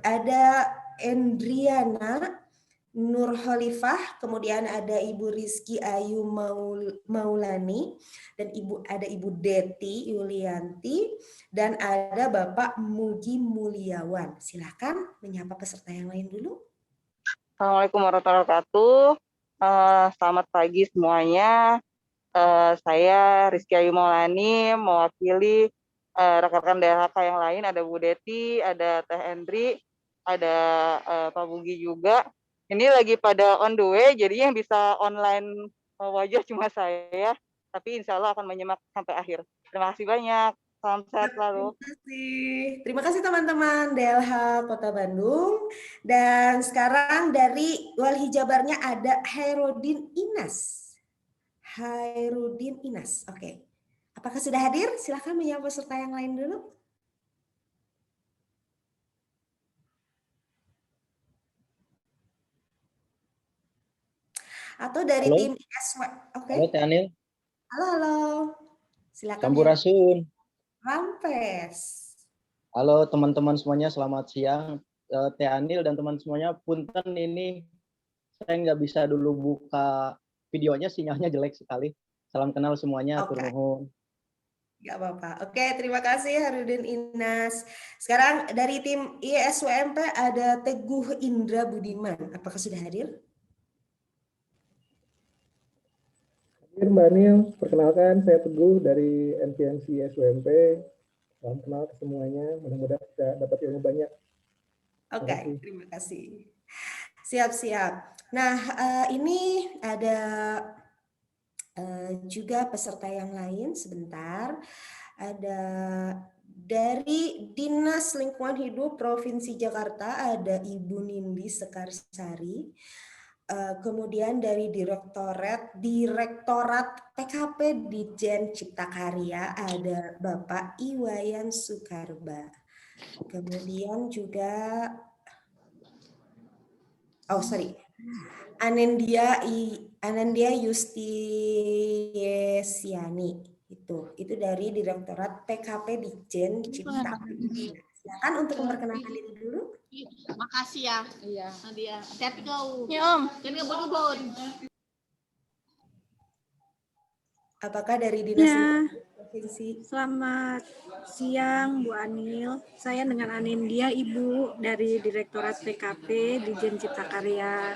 Ada Endriana Nur Khalifah, kemudian ada Ibu Rizky Ayu Maulani, dan ada Ibu Deti Yulianti, dan ada Bapak Mugi Mulyawan. Silakan menyapa peserta yang lain dulu. Assalamualaikum warahmatullahi wabarakatuh. Selamat pagi semuanya. Saya Rizky Ayu Maulani mewakili rekan-rekan DLHK yang lain. Ada Bu Deti, ada Teh Endri, ada Pak Bugi juga. Ini lagi pada on the way, jadi yang bisa online wajah cuma saya, tapi insya Allah akan menyimak sampai akhir. Terima kasih banyak. Salam sehat selalu. Terima kasih teman-teman DLH Kota Bandung. Dan sekarang dari Walhi Jabarnya ada Hairudin Inas. Hairudin Inas, oke. Apakah sudah hadir? Silakan menyapa peserta yang lain dulu. Atau dari Halo. tim ISW. Oke. Halo Teh Anil. Halo, halo. Silakan. Sampurasun. Rampes. Halo teman-teman semuanya, selamat siang. Teh Anil dan teman semuanya, punten ini saya nggak bisa dulu buka videonya, sinyalnya jelek sekali. Salam kenal semuanya, atur nuhun. Nggak apa-apa. Oke, terima kasih Harudin Inas. Sekarang dari tim ISWMP ada Teguh Indra Budiman. Apakah sudah hadir? Mbak Anil, perkenalkan saya Teguh dari NPNC SWMP. Salam kenal ke semuanya, mudah-mudahan bisa dapat ilmu banyak. Oke, terima kasih. Siap-siap. Nah, ini ada juga peserta yang lain. Sebentar. Ada dari Dinas Lingkungan Hidup Provinsi Jakarta, ada Ibu Nindi Sekarsari. Kemudian dari Direktorat PKP Ditjen Cipta Karya ada Bapak Iwayan Sukarba. Kemudian juga Anandia Yustisiani itu dari Direktorat PKP Ditjen Cipta Karya. Silakan untuk memperkenalkan diri dulu. Makasih ya. Iya. Nadia. Hati-hati kau. Ya Om. Jangan ngebut-ngebut. Apakah dari Dinas Ya. Provinsi? Selamat siang Bu Anil. Saya dengan Anindya, Ibu dari Direktorat PKP Ditjen Cipta Karya.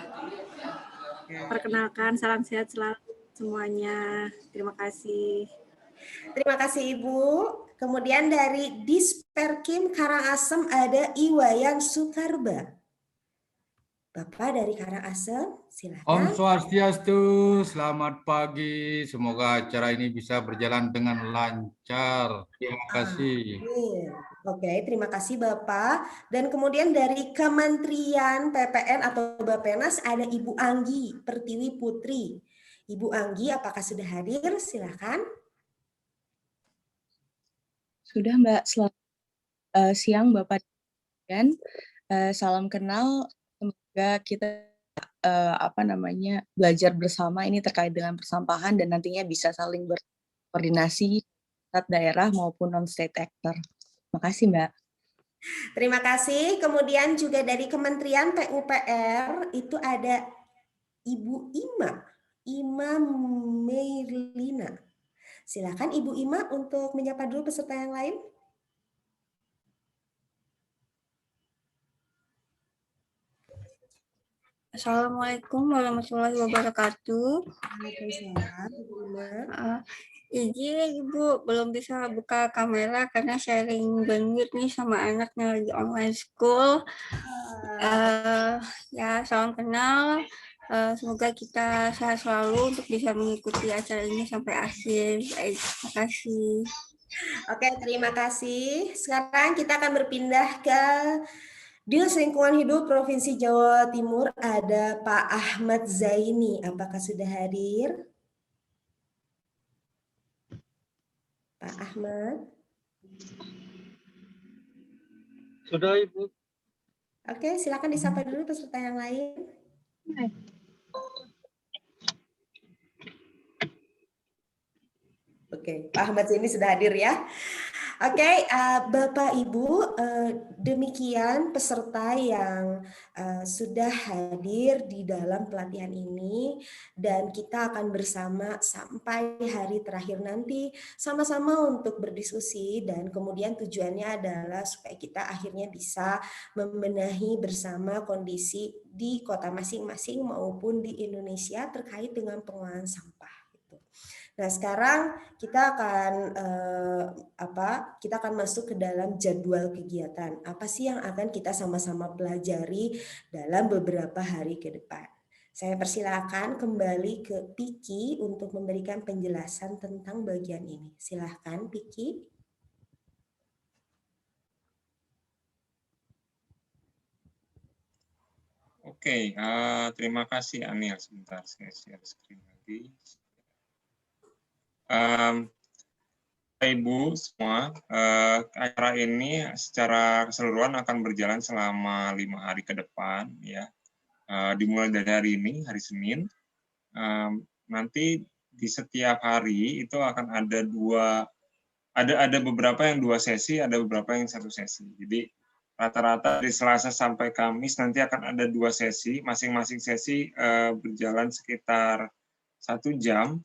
Perkenalkan, salam sehat selalu semuanya. Terima kasih. Terima kasih Ibu. Kemudian dari Disperkim Karangasem ada Iwayan Sukarba. Bapak dari Karangasem, silakan. Om Swastiastu, selamat pagi. Semoga acara ini bisa berjalan dengan lancar. Terima kasih. Oke, terima kasih Bapak. Dan kemudian dari Kementerian PPN atau Bappenas ada Ibu Anggi Pertiwi Putri. Ibu Anggi, apakah sudah hadir? Silakan. Sudah Mbak, selamat siang Bapak dan salam kenal. Semoga kita belajar bersama ini terkait dengan persampahan dan nantinya bisa saling berkoordinasi saat daerah maupun non-state actor. Terima kasih Mbak. Terima kasih. Kemudian juga dari Kementerian PUPR itu ada Ibu Ima Merlina. Silakan Ibu Ima untuk menyapa dulu peserta yang lain. Assalamualaikum warahmatullahi wabarakatuh. Waalaikumsalam, Ibu Ima. Izin Ibu, belum bisa buka kamera karena sharing bandwidth nih sama anaknya lagi online school. Ya, salam kenal. Semoga kita sehat selalu untuk bisa mengikuti acara ini sampai akhir. Terima kasih. Oke, terima kasih. Sekarang kita akan berpindah ke Dinas Lingkungan Hidup Provinsi Jawa Timur. Ada Pak Ahmad Zaini. Apakah sudah hadir? Pak Ahmad. Sudah Ibu. Oke, silakan disapa dulu peserta yang lain. Oke, Pak Ahmad Zaini sudah hadir ya. Oke, Bapak Ibu, demikian peserta yang sudah hadir di dalam pelatihan ini dan kita akan bersama sampai hari terakhir nanti sama-sama untuk berdiskusi dan kemudian tujuannya adalah supaya kita akhirnya bisa membenahi bersama kondisi di kota masing-masing maupun di Indonesia terkait dengan pengolahan sampah. Nah, sekarang kita akan masuk ke dalam jadwal kegiatan. Apa sih yang akan kita sama-sama pelajari dalam beberapa hari ke depan? Saya persilakan kembali ke Piki untuk memberikan penjelasan tentang bagian ini. Silakan, Piki. Oke, terima kasih Anil. Sebentar, saya share screen lagi. Ibu semua, acara ini secara keseluruhan akan berjalan selama 5 hari ke depan, ya. Dimulai dari hari ini, hari Senin. Nanti di setiap hari itu akan ada beberapa yang 2 sesi, ada beberapa yang 1 sesi. Jadi rata-rata dari Selasa sampai Kamis nanti akan ada 2 sesi, masing-masing sesi berjalan sekitar 1 jam.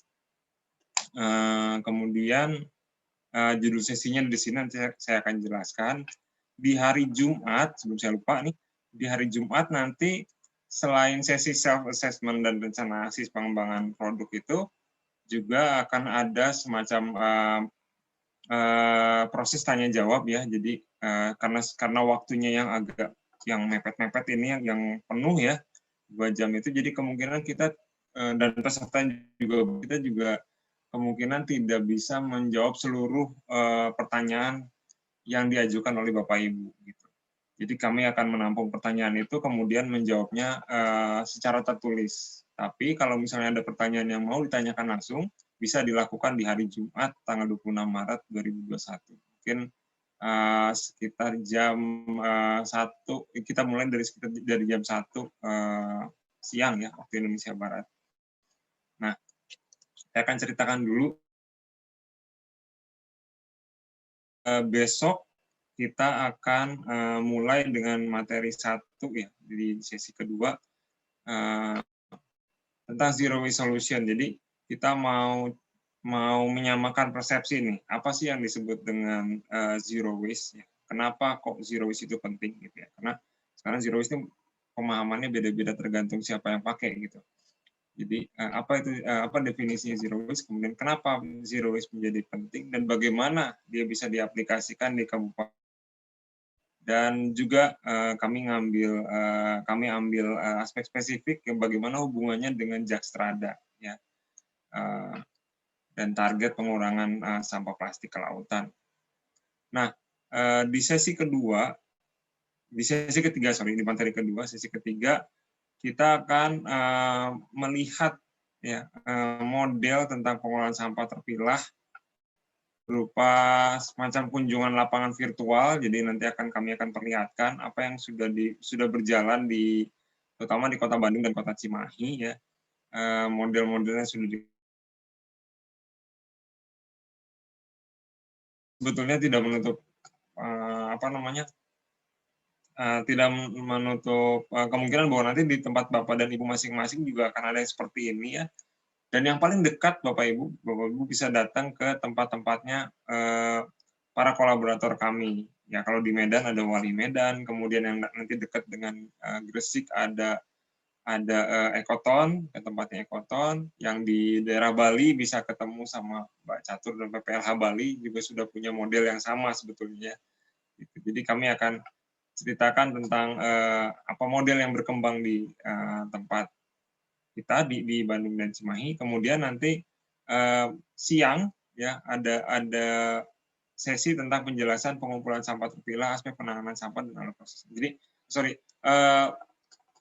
Kemudian judul sesinya di sini nanti saya akan jelaskan. Di hari Jumat, sebelum saya lupa nih, di hari Jumat nanti selain sesi self-assessment dan rencana aksi pengembangan produk itu, juga akan ada semacam proses tanya jawab ya. Jadi karena waktunya yang mepet-mepet ini yang penuh ya, 2 jam itu, jadi kemungkinan kita dan peserta kita juga kemungkinan tidak bisa menjawab seluruh pertanyaan yang diajukan oleh Bapak Ibu. Gitu. Jadi kami akan menampung pertanyaan itu, kemudian menjawabnya secara tertulis. Tapi kalau misalnya ada pertanyaan yang mau ditanyakan langsung, bisa dilakukan di hari Jumat, tanggal 26 Maret 2021. Mungkin sekitar jam 1, kita mulai dari jam 1 siang ya, waktu Indonesia Barat. Nah, saya akan ceritakan dulu. Besok kita akan mulai dengan materi 1 ya, di sesi kedua tentang zero waste solution. Jadi kita mau menyamakan persepsi nih, apa sih yang disebut dengan zero waste ya? Kenapa kok zero waste itu penting gitu ya? Karena sekarang zero waste itu pemahamannya beda-beda tergantung siapa yang pakai gitu. Jadi apa definisinya zero waste, kemudian kenapa zero waste menjadi penting, dan bagaimana dia bisa diaplikasikan di kabupaten. Dan juga kami ambil aspek spesifik yang bagaimana hubungannya dengan Jakstrada ya, dan target pengurangan sampah plastik ke lautan. Nah, di sesi ketiga, di materi kedua, sesi ketiga, kita akan melihat ya, model tentang pengolahan sampah terpilah berupa semacam kunjungan lapangan virtual. Jadi nanti kami akan perlihatkan apa yang sudah berjalan terutama di Kota Bandung dan Kota Cimahi ya. Model-modelnya sudah sebetulnya tidak menutup tidak menutup kemungkinan bahwa nanti di tempat Bapak dan Ibu masing-masing juga akan ada yang seperti ini ya. Dan yang paling dekat Bapak Ibu bisa datang ke tempat-tempatnya para kolaborator kami. Ya, kalau di Medan ada Wali Medan, kemudian yang nanti dekat dengan Gresik ada Ekoton, ke tempatnya Ekoton. Yang di daerah Bali bisa ketemu sama Mbak Catur dan PPLH Bali, juga sudah punya model yang sama sebetulnya. Jadi kami akan ceritakan tentang apa model yang berkembang di tempat kita di Bandung dan Cimahi. Kemudian nanti siang ya ada sesi tentang penjelasan pengumpulan sampah terpilah, aspek penanganan sampah dan alat proses. Jadi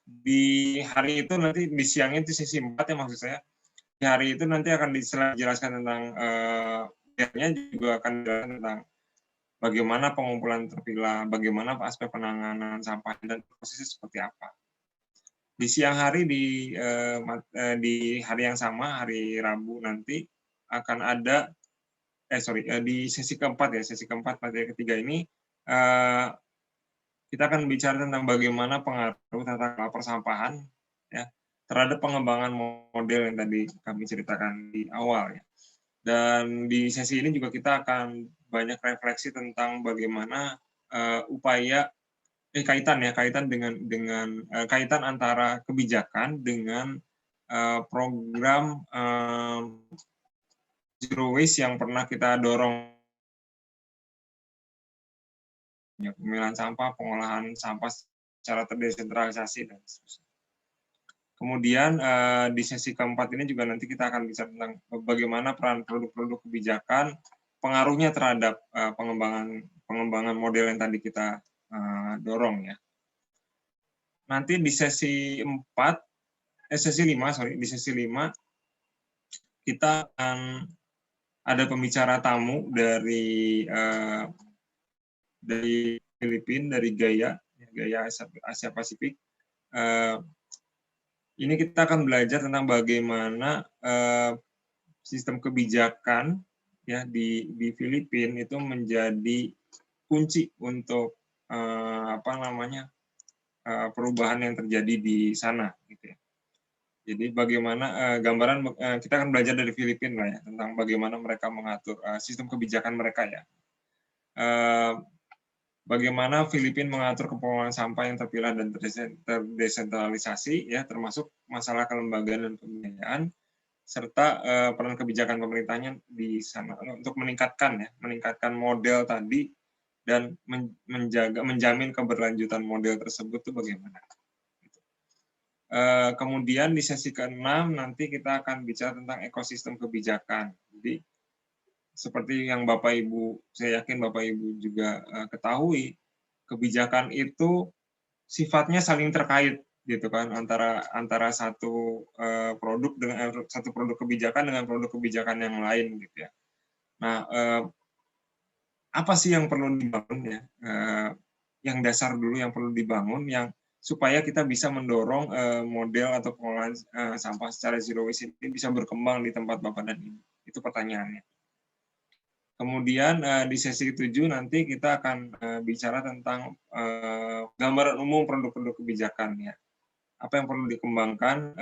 di hari itu nanti di siang itu sesi 4 ya maksud saya. Di hari itu nanti akan dijelaskan tentang juga akan dijelaskan tentang bagaimana pengumpulan terpilah, bagaimana aspek penanganan sampah, dan prosesnya seperti apa. Di siang hari di hari yang sama, hari Rabu nanti akan ada di sesi keempat ya, sesi keempat materi ketiga ini kita akan bicara tentang bagaimana pengaruh tata persampahan ya terhadap pengembangan model yang tadi kami ceritakan di awal ya. Dan di sesi ini juga kita akan banyak refleksi tentang bagaimana upaya kaitan antara kebijakan dengan program zero waste yang pernah kita dorong, ya, pemilahan sampah, pengolahan sampah secara terdesentralisasi dan seterusnya. Kemudian di sesi keempat ini juga nanti kita akan bicara tentang bagaimana peran produk-produk kebijakan, pengaruhnya terhadap pengembangan model yang tadi kita dorong ya. Nanti di sesi 5 kita akan ada pembicara tamu dari Filipina, dari Gaya Asia Pasifik. Ini kita akan belajar tentang bagaimana sistem kebijakan ya di Filipina itu menjadi kunci untuk perubahan yang terjadi di sana gitu ya. Jadi bagaimana gambaran kita akan belajar dari Filipina lah ya, tentang bagaimana mereka mengatur sistem kebijakan mereka ya. Bagaimana Filipina mengatur kepemilikan sampah yang terpilah dan terdesentralisasi ya, termasuk masalah kelembagaan dan pembiayaan, serta peran kebijakan pemerintahnya di sana untuk meningkatkan model tadi dan menjamin keberlanjutan model tersebut itu bagaimana. Kemudian di sesi ke-6 nanti kita akan bicara tentang ekosistem kebijakan. Jadi seperti yang Bapak Ibu, saya yakin Bapak Ibu juga ketahui, kebijakan itu sifatnya saling terkait gitu kan, antara satu produk kebijakan dengan produk kebijakan yang lain gitu ya. Nah, apa sih yang perlu dibangun ya? Yang dasar dulu yang perlu dibangun, yang supaya kita bisa mendorong model atau pengolahan sampah secara zero waste ini bisa berkembang di tempat Bapak dan Ibu. Itu pertanyaannya. Kemudian di sesi 7 nanti kita akan bicara tentang gambaran umum produk-produk kebijakan ya. Apa yang perlu dikembangkan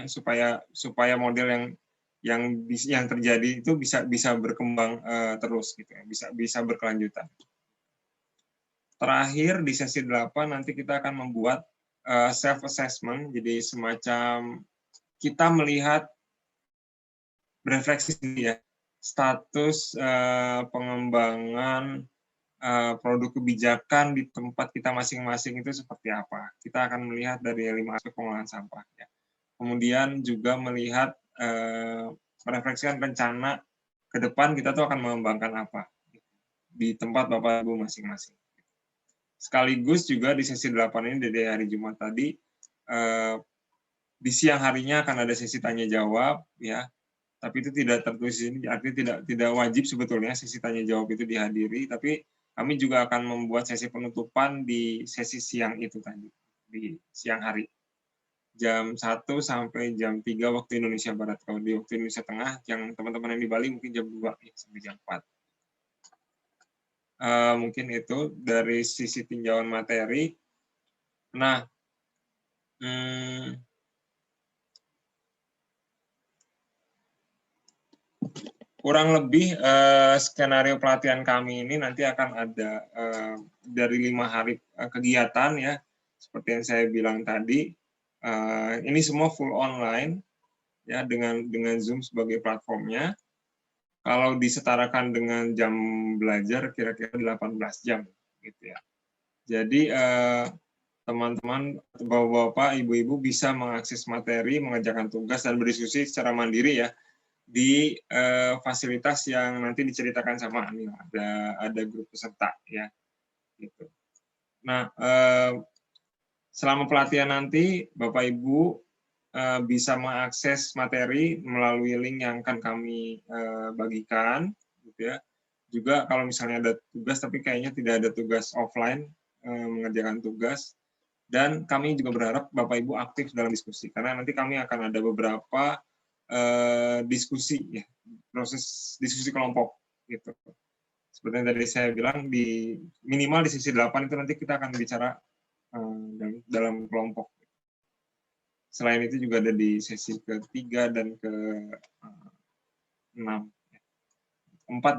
supaya model yang terjadi itu bisa berkembang terus gitu ya, bisa berkelanjutan. Terakhir di sesi 8 nanti kita akan membuat self assessment, jadi semacam kita melihat berefleksi ya, status pengembangan produk kebijakan di tempat kita masing-masing itu seperti apa. Kita akan melihat dari 5 aspek pengolahan sampah. Ya. Kemudian juga melihat, merefleksikan rencana ke depan kita tuh akan mengembangkan apa di tempat Bapak Ibu masing-masing. Sekaligus juga di sesi 8 ini dari hari Jumat tadi, di siang harinya akan ada sesi tanya jawab ya. Tapi itu tidak tertulis ini, artinya tidak wajib sebetulnya sesi tanya jawab itu dihadiri, tapi kami juga akan membuat sesi penutupan di sesi siang itu tadi, di siang hari. Jam 1 sampai jam 3 waktu Indonesia Barat. Kalau di waktu Indonesia Tengah, yang teman-teman yang di Bali mungkin jam 2 ya, sampai jam 4. Mungkin itu dari sisi tinjauan materi. Nah, kurang lebih skenario pelatihan kami ini nanti akan ada dari 5 hari kegiatan ya, seperti yang saya bilang tadi. Ini semua full online ya, dengan Zoom sebagai platformnya. Kalau disetarakan dengan jam belajar kira-kira 18 jam gitu ya. Jadi teman-teman, bapak-bapak, ibu-ibu bisa mengakses materi, mengerjakan tugas dan berdiskusi secara mandiri ya di fasilitas yang nanti diceritakan sama Anil. Ada grup peserta ya gitu. Nah, selama pelatihan nanti Bapak Ibu bisa mengakses materi melalui link yang akan kami bagikan gitu ya. Juga kalau misalnya ada tugas tapi kayaknya tidak ada tugas offline, mengerjakan tugas, dan kami juga berharap Bapak Ibu aktif dalam diskusi karena nanti kami akan ada beberapa diskusi ya, proses diskusi kelompok gitu. Seperti yang tadi saya bilang, minimal di sesi 8 itu nanti kita akan bicara dalam kelompok. Selain itu juga ada di sesi ke-3 dan ke-6. 4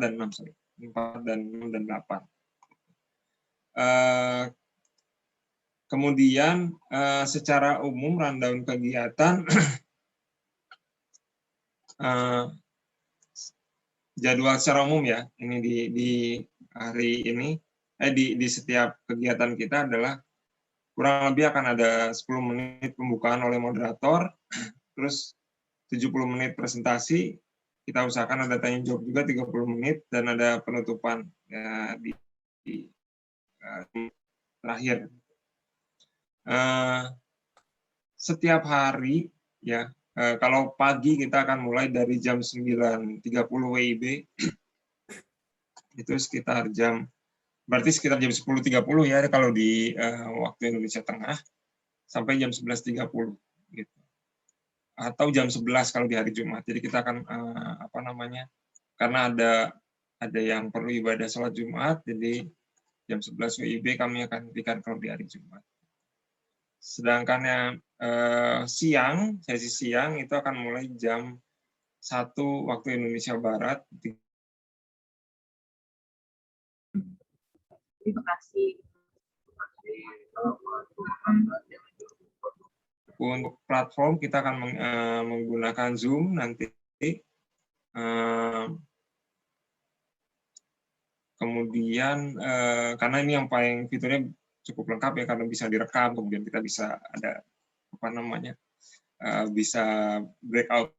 dan 6, sorry. 4 dan 6 dan 8. Kemudian secara umum rundown kegiatan jadwal secara umum ya, ini di hari ini, di setiap kegiatan kita adalah kurang lebih akan ada 10 menit pembukaan oleh moderator, terus 70 menit presentasi, kita usahakan ada tanya jawab juga 30 menit, dan ada penutupan ya, di terakhir. Setiap hari ya, kalau pagi kita akan mulai dari jam 9.30 WIB, itu sekitar berarti sekitar jam 10.30 ya kalau di waktu Indonesia Tengah, sampai jam 11.30 gitu. Atau jam 11 kalau di hari Jumat. Jadi kita akan karena ada yang perlu ibadah sholat Jumat, jadi jam 11 WIB kami akan hentikan kalau di hari Jumat. Sedangkan yang sesi siang itu akan mulai jam 1 waktu Indonesia Barat. Terima kasih. Untuk platform kita akan menggunakan Zoom nanti. Kemudian karena ini yang paling fiturnya cukup lengkap ya, karena bisa direkam, kemudian kita bisa ada bisa breakout.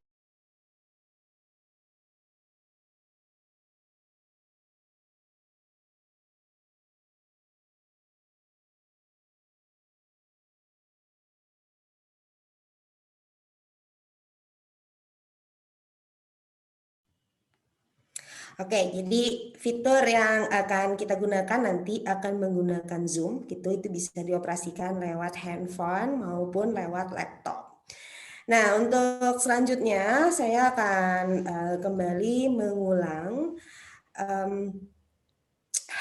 Oke, jadi fitur yang akan kita gunakan nanti akan menggunakan Zoom, gitu. Itu bisa dioperasikan lewat handphone maupun lewat laptop. Nah, untuk selanjutnya saya akan kembali mengulang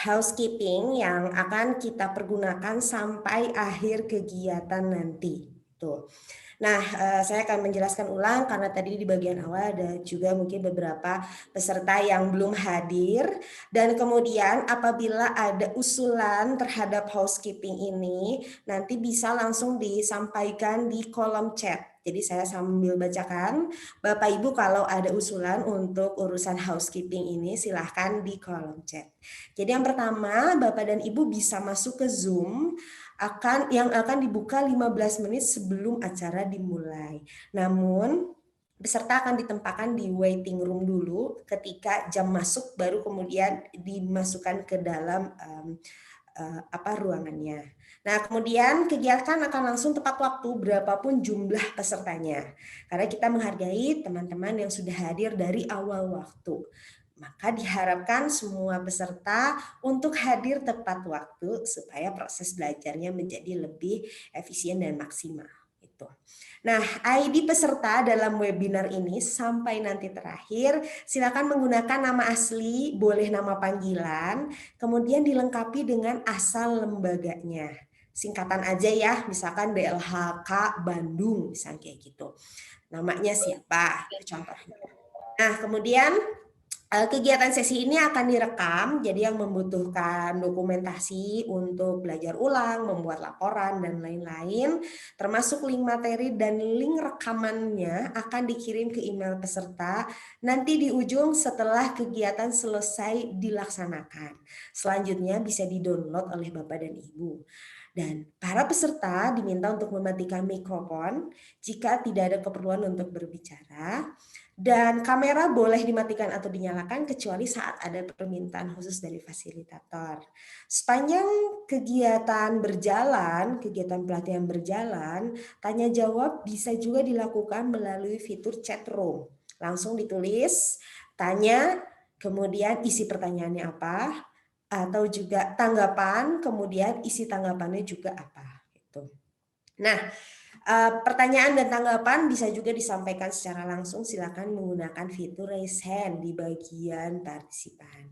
housekeeping yang akan kita pergunakan sampai akhir kegiatan nanti. Tuh. Nah, saya akan menjelaskan ulang karena tadi di bagian awal ada juga mungkin beberapa peserta yang belum hadir, dan kemudian apabila ada usulan terhadap housekeeping ini nanti bisa langsung disampaikan di kolom chat. Jadi saya sambil bacakan, Bapak Ibu kalau ada usulan untuk urusan housekeeping ini silahkan di kolom chat. Jadi yang pertama, Bapak dan Ibu bisa masuk ke Zoom yang akan dibuka 15 menit sebelum acara dimulai. Namun peserta akan ditempatkan di waiting room dulu, ketika jam masuk baru kemudian dimasukkan ke dalam ruangannya. Nah, kemudian kegiatan akan langsung tepat waktu berapapun jumlah pesertanya. Karena kita menghargai teman-teman yang sudah hadir dari awal waktu. Maka diharapkan semua peserta untuk hadir tepat waktu supaya proses belajarnya menjadi lebih efisien dan maksimal. Itu. Nah, ID peserta dalam webinar ini sampai nanti terakhir, silakan menggunakan nama asli, boleh nama panggilan, kemudian dilengkapi dengan asal lembaganya. Singkatan aja ya, misalkan DLHK Bandung, misalnya kayak gitu. Namanya siapa, itu contohnya. Nah, kemudian kegiatan sesi ini akan direkam, jadi yang membutuhkan dokumentasi untuk belajar ulang, membuat laporan, dan lain-lain, termasuk link materi dan link rekamannya akan dikirim ke email peserta nanti di ujung setelah kegiatan selesai dilaksanakan. Selanjutnya bisa di-download oleh Bapak dan Ibu. Dan para peserta diminta untuk mematikan mikrofon jika tidak ada keperluan untuk berbicara. Dan kamera boleh dimatikan atau dinyalakan kecuali saat ada permintaan khusus dari fasilitator. Sepanjang kegiatan berjalan, kegiatan pelatihan berjalan, tanya jawab bisa juga dilakukan melalui fitur chat room. Langsung ditulis, tanya, kemudian isi pertanyaannya apa, atau juga tanggapan, kemudian isi tanggapannya juga apa. Gitu. Nah, pertanyaan dan tanggapan bisa juga disampaikan secara langsung, silakan menggunakan fitur raise hand di bagian partisipan.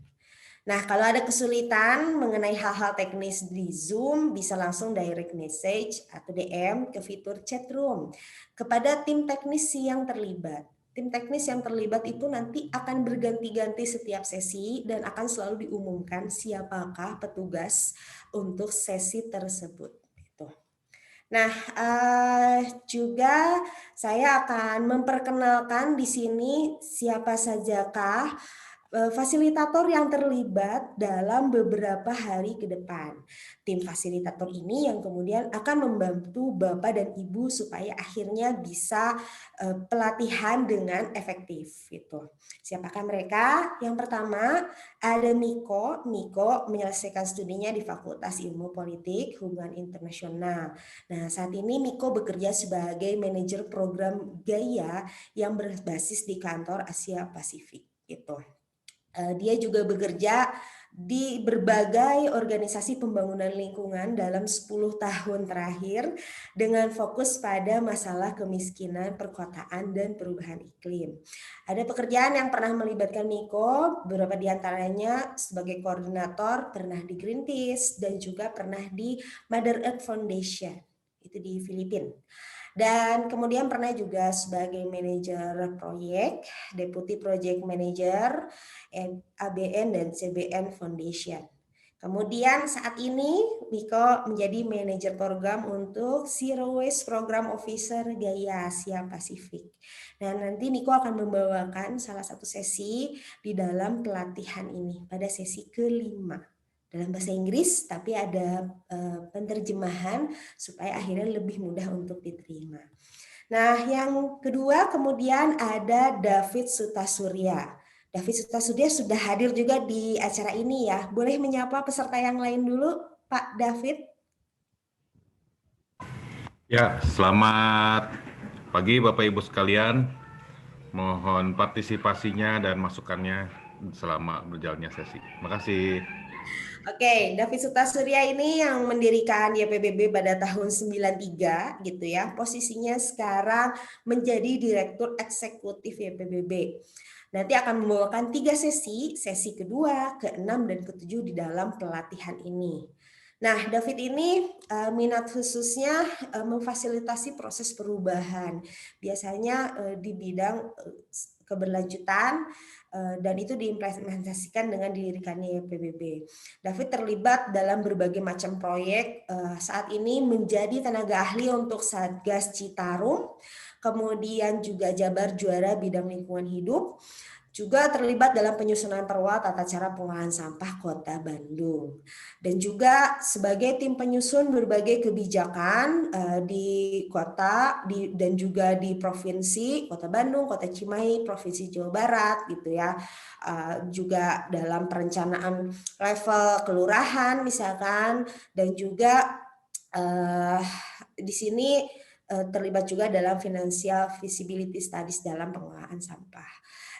Nah, kalau ada kesulitan mengenai hal-hal teknis di Zoom, bisa langsung direct message atau DM ke fitur chat room kepada tim teknis yang terlibat. Tim teknis yang terlibat itu nanti akan berganti-ganti setiap sesi dan akan selalu diumumkan siapakah petugas untuk sesi tersebut. Nah, juga saya akan memperkenalkan di sini siapa sajakah fasilitator yang terlibat dalam beberapa hari ke depan. Tim fasilitator ini yang kemudian akan membantu Bapak dan Ibu supaya akhirnya bisa pelatihan dengan efektif gitu. Siapakah mereka? Yang pertama ada Miko. Miko menyelesaikan studinya di Fakultas Ilmu Politik Hubungan Internasional. Nah, saat ini Miko bekerja sebagai manajer program Gaya yang berbasis di kantor Asia Pasifik gitu. Dia juga bekerja di berbagai organisasi pembangunan lingkungan dalam 10 tahun terakhir dengan fokus pada masalah kemiskinan, perkotaan, dan perubahan iklim. Ada pekerjaan yang pernah melibatkan Miko, beberapa di antaranya sebagai koordinator, pernah di Greenpeace, dan juga pernah di Mother Earth Foundation, itu di Filipina. Dan kemudian pernah juga sebagai manajer proyek, Deputy Project Manager, ABN dan CBN Foundation. Kemudian saat ini Miko menjadi manajer program untuk Zero Waste Program Officer Gaya Asia Pasifik. Dan nanti Miko akan membawakan salah satu sesi di dalam pelatihan ini pada sesi kelima. Dalam bahasa Inggris, tapi ada penerjemahan supaya akhirnya lebih mudah untuk diterima. Nah, yang kedua kemudian ada David Sutasurya. David Sutasurya sudah hadir juga di acara ini ya. Boleh menyapa peserta yang lain dulu, Pak David? Ya, selamat pagi Bapak Ibu sekalian. Mohon partisipasinya dan masukannya selama berjalannya sesi. Terima kasih. Oke, David Sutasurya ini yang mendirikan YPBB pada tahun 93 gitu ya. Posisinya sekarang menjadi Direktur Eksekutif YPBB. Nanti akan membawakan 3 sesi, sesi kedua, ke-6 dan ke-7 di dalam pelatihan ini. Nah, David ini minat khususnya memfasilitasi proses perubahan. Biasanya di bidang keberlanjutan, dan itu diimplementasikan dengan didirikannya YPBB. David terlibat dalam berbagai macam proyek, saat ini menjadi tenaga ahli untuk Satgas Citarum, kemudian juga Jabar juara bidang lingkungan hidup, juga terlibat dalam penyusunan perwa tata cara pengolahan sampah Kota Bandung. Dan juga sebagai tim penyusun berbagai kebijakan di kota dan juga di provinsi, Kota Bandung, Kota Cimahi, Provinsi Jawa Barat gitu ya. Juga dalam perencanaan level kelurahan misalkan, dan juga di sini terlibat juga dalam financial feasibility studies dalam pengolahan sampah.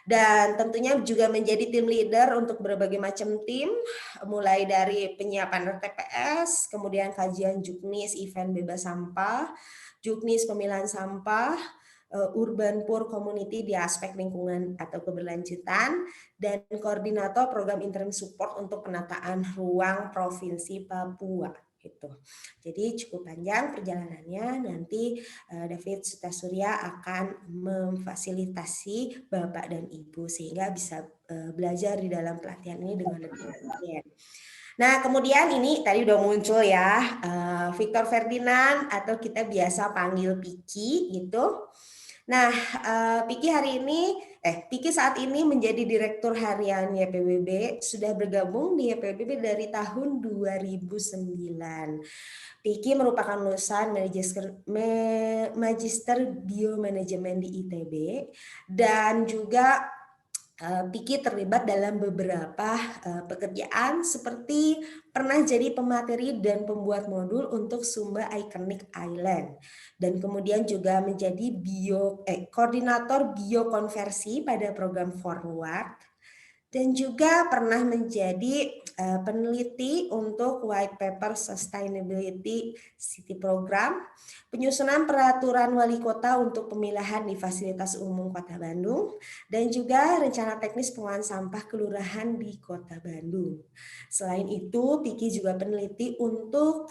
Dan tentunya juga menjadi tim leader untuk berbagai macam tim, mulai dari penyiapan RTPS, kemudian kajian Juknis event bebas sampah, Juknis pemilahan sampah, Urban Poor Community di aspek lingkungan atau keberlanjutan, dan koordinator program interim support untuk penataan ruang Provinsi Papua. Gitu. Jadi cukup panjang perjalanannya, nanti David Sutasurya akan memfasilitasi Bapak dan Ibu sehingga bisa belajar di dalam pelatihan ini dengan lebih efisien. Nah, kemudian ini tadi udah muncul ya, Victor Ferdinand atau kita biasa panggil Piki gitu. Nah, Piki saat ini menjadi Direktur Harian YPBB, sudah bergabung di YPBB dari tahun 2009. Piki merupakan lulusan Magister Biomanajemen di ITB, dan juga Piki terlibat dalam beberapa pekerjaan seperti pernah jadi pemateri dan pembuat modul untuk Sumba Iconic Island, dan kemudian juga menjadi koordinator biokonversi pada program Forward, dan juga pernah menjadi peneliti untuk White Paper Sustainability City Program, penyusunan peraturan wali kota untuk pemilahan di fasilitas umum Kota Bandung, dan juga rencana teknis pengolahan sampah kelurahan di Kota Bandung. Selain itu, Piki juga peneliti untuk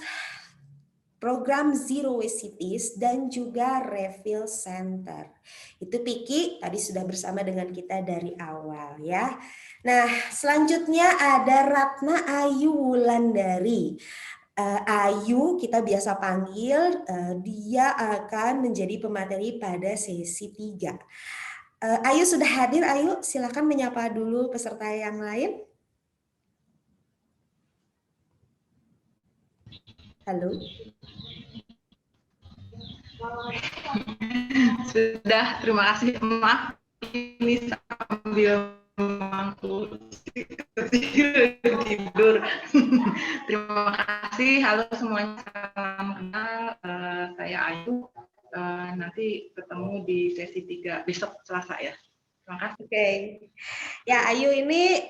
program Zero Waste Cities dan juga Refill Center. Itu Piki tadi sudah bersama dengan kita dari awal ya. Nah, selanjutnya ada Ratna Ayu Wulandari. Ayu kita biasa panggil, dia akan menjadi pemateri pada sesi 3. Ayu sudah hadir, Ayu silakan menyapa dulu peserta yang lain. Halo. Sudah, terima kasih. Maaf, ini sambil memangku tidur. Terima kasih. Halo semuanya, salam kenal. Saya Ayu. Nanti ketemu di sesi 3 besok Selasa ya. Terima kasih. Oke. Ya, Ayu ini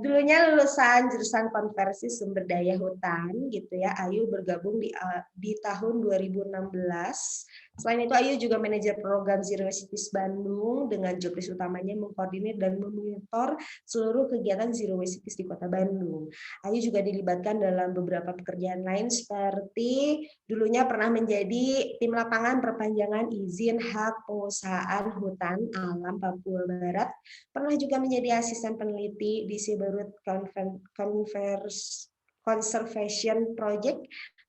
dulunya lulusan jurusan konversi sumber daya hutan gitu ya. Ayu bergabung di tahun 2016. Selain itu Ayu juga manajer program Zero Waste Cities Bandung dengan jobdesk utamanya mengkoordinir dan memonitor seluruh kegiatan Zero Waste Cities di Kota Bandung. Ayu juga dilibatkan dalam beberapa pekerjaan lain seperti dulunya pernah menjadi tim lapangan perpanjangan izin hak pengusahaan hutan alam Papua Barat, pernah juga menjadi asisten peneliti di Siberut Conservation Project,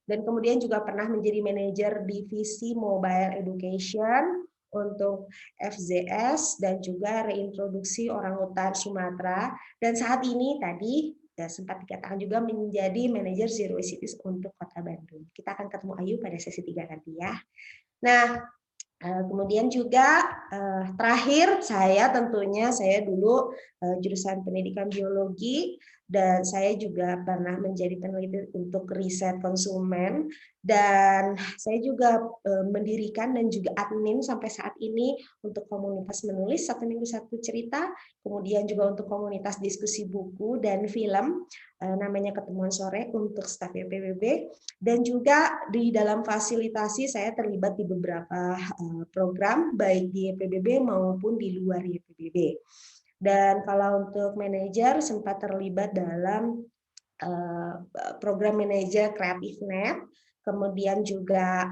dan kemudian juga pernah menjadi manajer divisi Mobile Education untuk FZS dan juga reintroduksi orangutan Sumatera, dan saat ini tadi sempat dikatakan juga menjadi manajer Zero Waste Cities untuk Kota Bandung. Kita akan ketemu Ayu pada sesi 3 nanti ya. Nah, kemudian juga terakhir saya dulu jurusan pendidikan biologi, dan saya juga pernah menjadi peneliti untuk riset konsumen, dan saya juga mendirikan dan juga admin sampai saat ini untuk komunitas menulis 1 Minggu 1 Cerita, kemudian juga untuk komunitas diskusi buku dan film namanya Ketemuan Sore untuk staf YPBB, dan juga di dalam fasilitasi saya terlibat di beberapa program baik di YPBB maupun di luar YPBB. Dan kalau untuk manajer sempat terlibat dalam program manajer CreativeNet, kemudian juga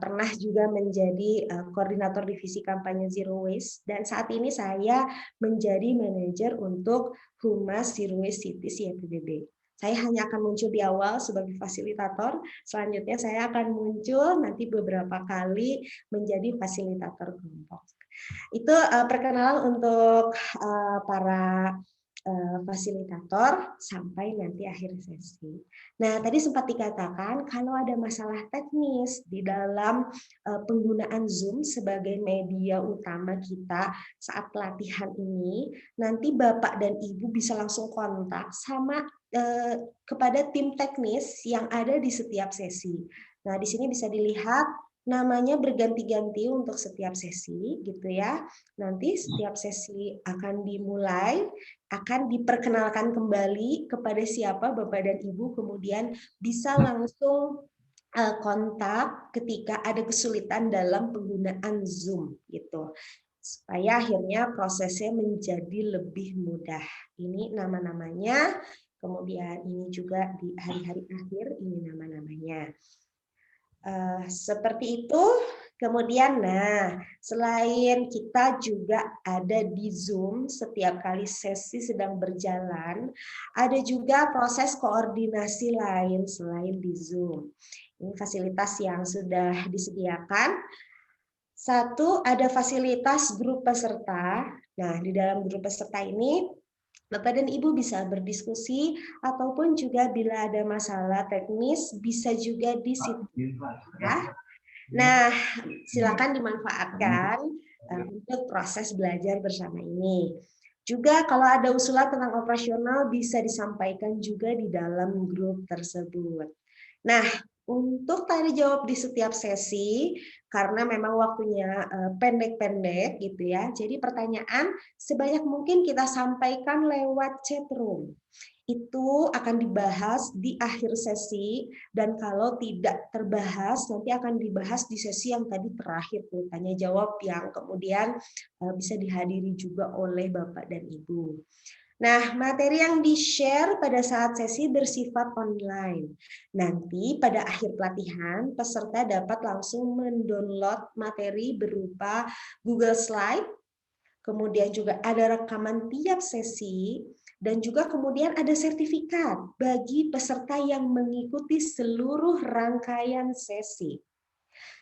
pernah juga menjadi koordinator divisi kampanye Zero Waste, dan saat ini saya menjadi manajer untuk Humas Zero Waste Cities YPBB. Saya hanya akan muncul di awal sebagai fasilitator, selanjutnya saya akan muncul nanti beberapa kali menjadi fasilitator kelompok. Itu perkenalan untuk para fasilitator sampai nanti akhir sesi. Nah, tadi sempat dikatakan kalau ada masalah teknis di dalam penggunaan Zoom sebagai media utama kita saat pelatihan ini, nanti Bapak dan Ibu bisa langsung kontak sama kepada tim teknis yang ada di setiap sesi. Nah, di sini bisa dilihat namanya berganti-ganti untuk setiap sesi gitu ya. Nanti setiap sesi akan dimulai, akan diperkenalkan kembali kepada siapa Bapak dan Ibu, kemudian bisa langsung kontak ketika ada kesulitan dalam penggunaan Zoom gitu. Supaya akhirnya prosesnya menjadi lebih mudah. Ini nama-namanya, kemudian ini juga di hari-hari akhir ini nama-namanya. Seperti itu. Kemudian, nah, selain kita juga ada di Zoom setiap kali sesi sedang berjalan, ada juga proses koordinasi lain selain di Zoom. Ini fasilitas yang sudah disediakan. Satu, ada fasilitas grup peserta. Nah, di dalam grup peserta ini Bapak dan Ibu bisa berdiskusi, ataupun juga bila ada masalah teknis bisa juga di situ. Ya. Nah, silakan dimanfaatkan untuk proses belajar bersama ini. Juga kalau ada usulan tentang operasional bisa disampaikan juga di dalam grup tersebut. Nah, untuk tanya jawab di setiap sesi, karena memang waktunya pendek-pendek gitu ya, jadi pertanyaan sebanyak mungkin kita sampaikan lewat chat room. Itu akan dibahas di akhir sesi, dan kalau tidak terbahas nanti akan dibahas di sesi yang tadi terakhir tuh, tanya jawab yang kemudian bisa dihadiri juga oleh Bapak dan Ibu. Nah, materi yang di-share pada saat sesi bersifat online. Nanti pada akhir pelatihan, peserta dapat langsung mendownload materi berupa Google Slide, kemudian juga ada rekaman tiap sesi, Dan juga kemudian ada sertifikat bagi peserta yang mengikuti seluruh rangkaian sesi.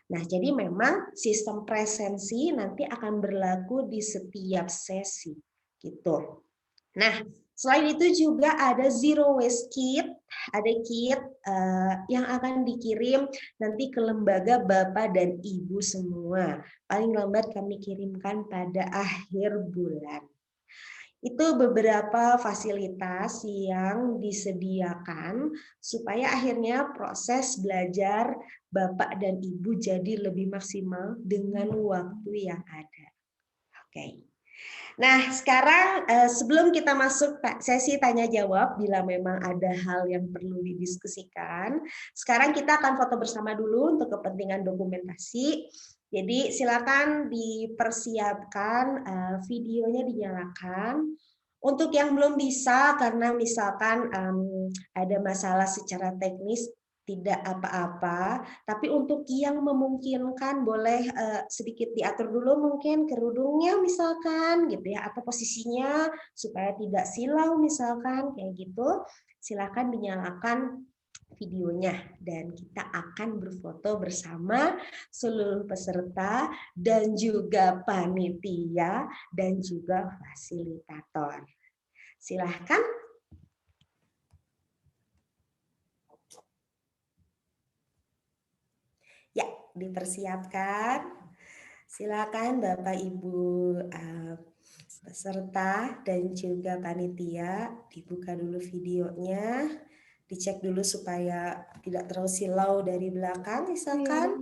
Nah, jadi memang sistem presensi nanti akan berlaku di setiap sesi, gitu. Nah, selain itu juga ada zero waste kit, ada kit yang akan dikirim nanti ke lembaga Bapak dan Ibu semua. Paling lambat kami kirimkan pada akhir bulan. Itu beberapa fasilitas yang disediakan supaya akhirnya proses belajar Bapak dan Ibu jadi lebih maksimal dengan waktu yang ada. Oke. Nah, sekarang sebelum kita masuk sesi tanya jawab, bila memang ada hal yang perlu didiskusikan, sekarang kita akan foto bersama dulu untuk kepentingan dokumentasi. Jadi silakan dipersiapkan, videonya dinyalakan. Untuk yang belum bisa karena misalkan ada masalah secara teknis, tidak apa-apa, tapi untuk yang memungkinkan boleh sedikit diatur dulu mungkin kerudungnya misalkan gitu ya, atau posisinya supaya tidak silau misalkan kayak gitu. Silakan dinyalakan videonya dan kita akan berfoto bersama seluruh peserta dan juga panitia dan juga fasilitator. Silahkan. Ya, dipersiapkan. Silakan Bapak Ibu peserta dan juga panitia dibuka dulu videonya, dicek dulu supaya tidak terlalu silau dari belakang misalkan.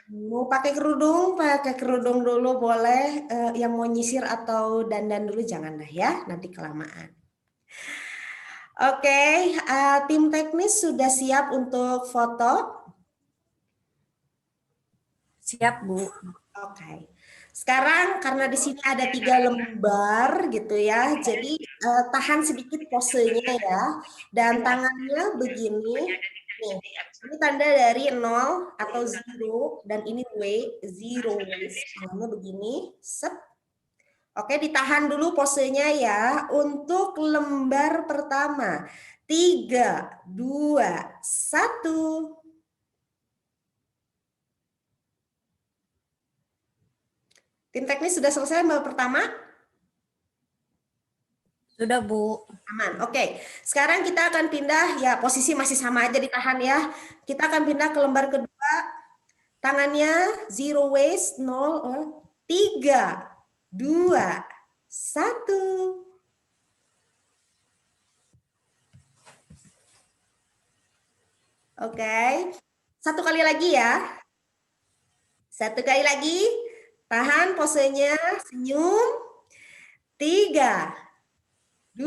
Mau pakai kerudung dulu boleh, yang mau nyisir atau dandan dulu jangan dah ya, nanti kelamaan. Oke, tim teknis sudah siap untuk foto? Siap, Bu. Oke. Sekarang karena di sini ada 3 lembar gitu ya, jadi tahan sedikit posenya ya, dan tangannya begini. Nih, ini tanda dari 0 atau 0 dan ini zero waste. Tangannya begini, set. Oke, ditahan dulu posenya ya. Untuk lembar pertama, 3, 2, 1. Tim teknis sudah selesai lembar pertama? Sudah, Bu. Aman. Oke. Sekarang kita akan pindah, ya posisi masih sama aja ditahan ya. Kita akan pindah ke lembar kedua. Tangannya zero waste, 0, 3, 2, 1. Oke. Satu kali lagi ya. Satu kali lagi. Tahan posenya, senyum. 3, 2,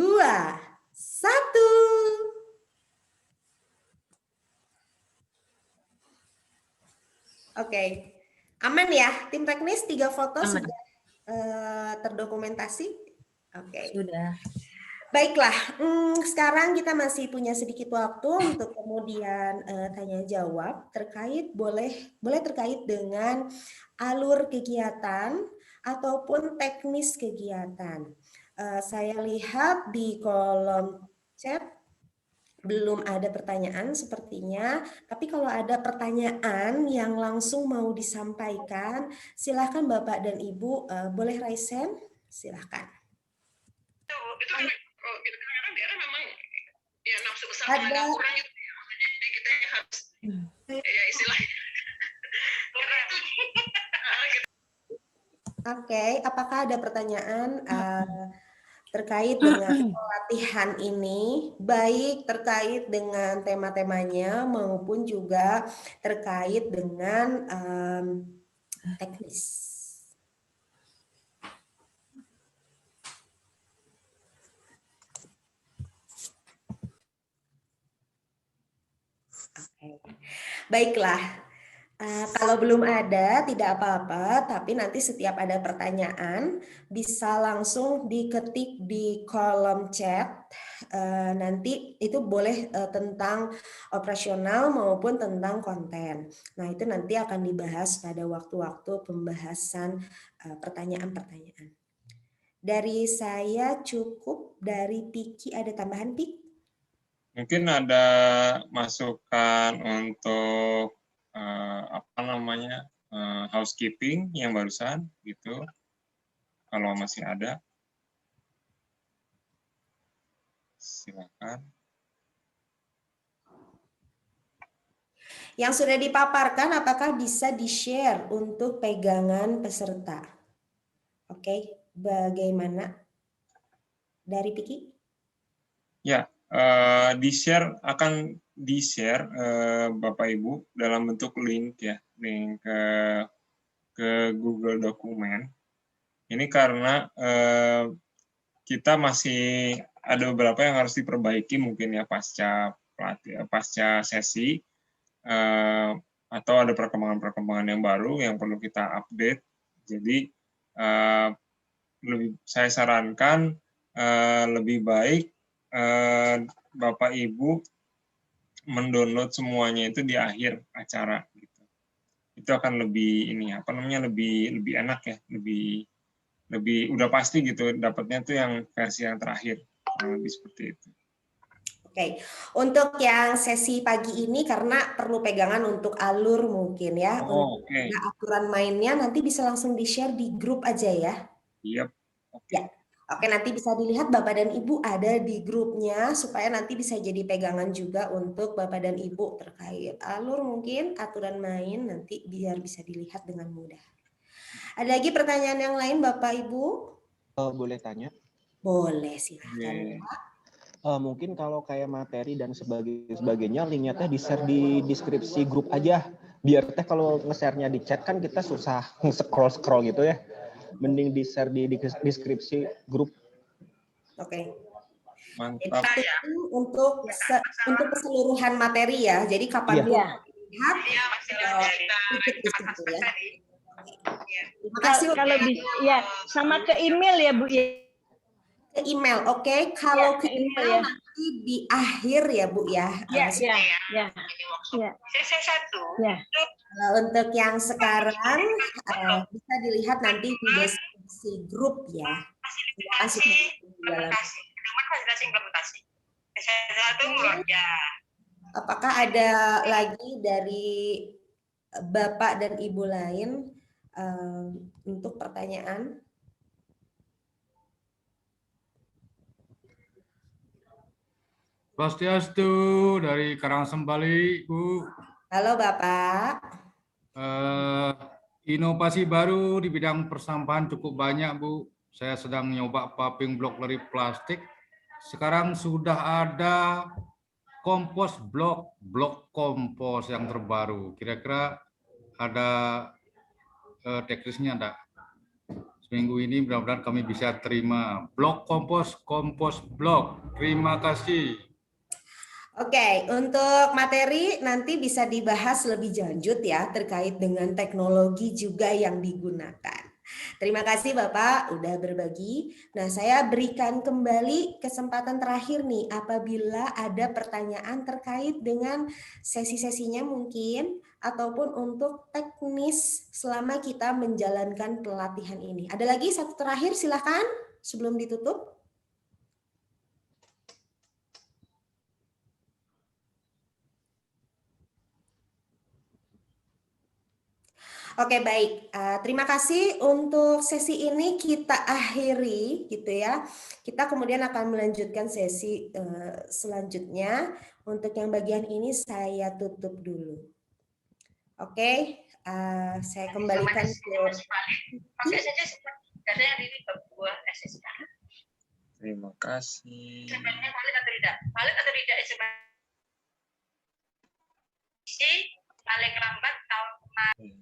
1. Oke. Aman ya, tim teknis 3 foto aman. Sudah terdokumentasi? Oke. Sudah. Baiklah, sekarang kita masih punya sedikit waktu untuk kemudian tanya jawab terkait boleh terkait dengan alur kegiatan ataupun teknis kegiatan. Saya lihat di kolom chat belum ada pertanyaan sepertinya, tapi kalau ada pertanyaan yang langsung mau disampaikan, silakan Bapak dan Ibu boleh raise hand, silakan. Itu kan kadang-kadang daerah memang ya nafsu besar tenaga kurang gitu ya, maksudnya jadi kita harus ya istilahnya. Oke, apakah ada pertanyaan terkait dengan pelatihan ini, baik terkait dengan tema-temanya maupun juga terkait dengan teknis? Oke. Baiklah, kalau belum ada tidak apa-apa, tapi nanti setiap ada pertanyaan bisa langsung diketik di kolom chat. Nanti itu boleh tentang operasional maupun tentang konten. Nah itu nanti akan dibahas pada waktu-waktu pembahasan pertanyaan-pertanyaan. Dari saya cukup, dari Piki ada tambahan, Pik? Mungkin ada masukan untuk housekeeping yang barusan gitu. Kalau masih ada, silakan. Yang sudah dipaparkan apakah bisa di-share untuk pegangan peserta? Oke, bagaimana? Dari Piki? Ya, akan di-share Bapak Ibu dalam bentuk link ya, link ke Google Dokumen. Ini karena kita masih ada beberapa yang harus diperbaiki mungkin ya pasca sesi, atau ada perkembangan-perkembangan yang baru yang perlu kita update. Jadi saya sarankan lebih baik Bapak Ibu mendownload semuanya itu di akhir acara gitu. Itu akan lebih lebih enak ya, lebih udah pasti gitu dapatnya tuh yang versi yang terakhir, lebih seperti itu. Oke, untuk yang sesi pagi ini karena perlu pegangan untuk alur mungkin ya. Untuk aturan mainnya nanti bisa langsung di-share di grup aja ya. Yep. Ya. Oke, nanti bisa dilihat Bapak dan Ibu ada di grupnya supaya nanti bisa jadi pegangan juga untuk Bapak dan Ibu terkait alur mungkin aturan main nanti biar bisa dilihat dengan mudah. Ada lagi pertanyaan yang lain Bapak Ibu? Boleh tanya? Boleh, silakan. Mungkin kalau kayak materi dan sebagainya linknya teh di-share di deskripsi grup aja. Biar teh kalau nge-share-nya di chat kan kita susah scroll gitu ya. Mending di-share di deskripsi grup. Oke. Mantap. Jadi untuk keseluruhan materi ya. Jadi kapan pun lihat ikut di situ ya. Terima kasih. Kalau bisa ya sama ke email ya Bu ya. Ke email, oke. Kalau ke email nanti di akhir ya Bu ya. Ya. Untuk yang sekarang bisa dilihat nanti di deskripsi grup ya. Apakah ada lagi dari Bapak dan Ibu lain untuk pertanyaan? Swastiastu dari Karangsembali, Bu. Halo Bapak. Inovasi baru di bidang persampahan cukup banyak, Bu. Saya sedang nyoba paving blok dari plastik. Sekarang sudah ada kompos blok kompos yang terbaru. Kira-kira ada teknisnya enggak? Seminggu ini mudah-mudahan kami bisa terima blok kompos blok. Terima kasih. Oke, untuk materi nanti bisa dibahas lebih lanjut ya terkait dengan teknologi juga yang digunakan. Terima kasih Bapak udah berbagi. Nah, saya berikan kembali kesempatan terakhir nih apabila ada pertanyaan terkait dengan sesi-sesinya mungkin ataupun untuk teknis selama kita menjalankan pelatihan ini. Ada lagi satu terakhir silakan sebelum ditutup. Oke, baik. Terima kasih untuk sesi ini kita akhiri gitu ya. Kita kemudian akan melanjutkan sesi selanjutnya. Untuk yang bagian ini saya tutup dulu. Oke, saya kembalikan ke Terima kasih. Paling lambat tahun kemarin.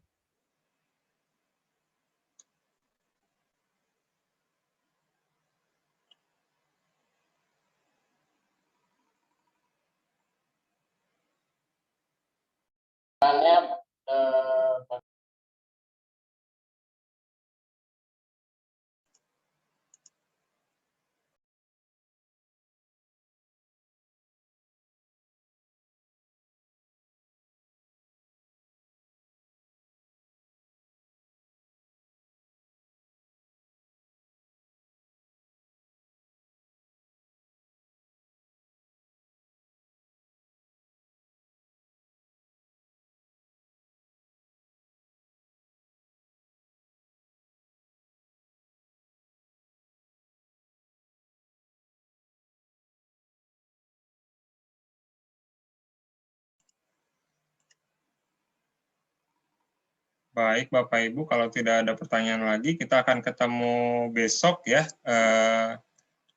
Baik, Bapak Ibu, kalau tidak ada pertanyaan lagi, kita akan ketemu besok ya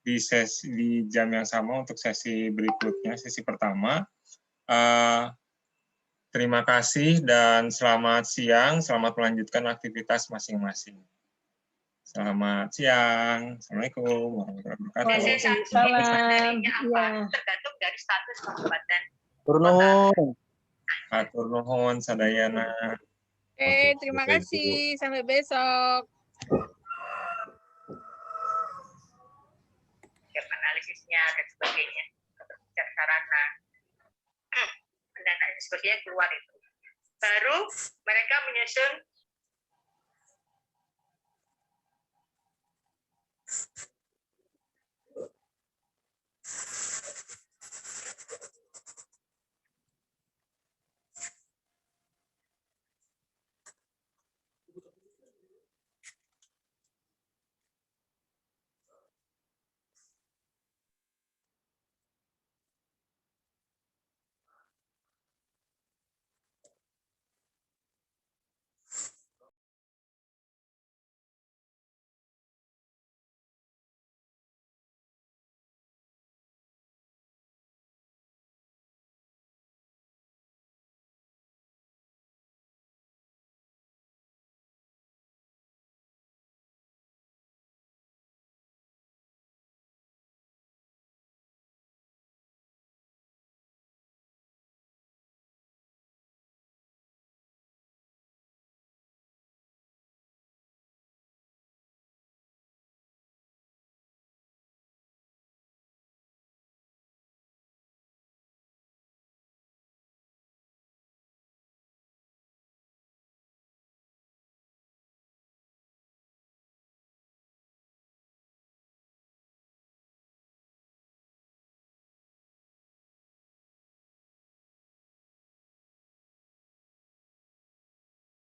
di jam yang sama untuk sesi berikutnya, sesi pertama. Terima kasih dan selamat siang, selamat melanjutkan aktivitas masing-masing. Selamat siang, Assalamualaikum warahmatullahi wabarakatuh. Salam. Tergantung dari status kabupaten. Tur nuhun. Atur nuhun sadayana. Oke, terima kasih. Sampai besok. Analisisnya dan sebagainya, berbicara sarana, pendanaan dan sebagainya keluar itu. Baru mereka menyusun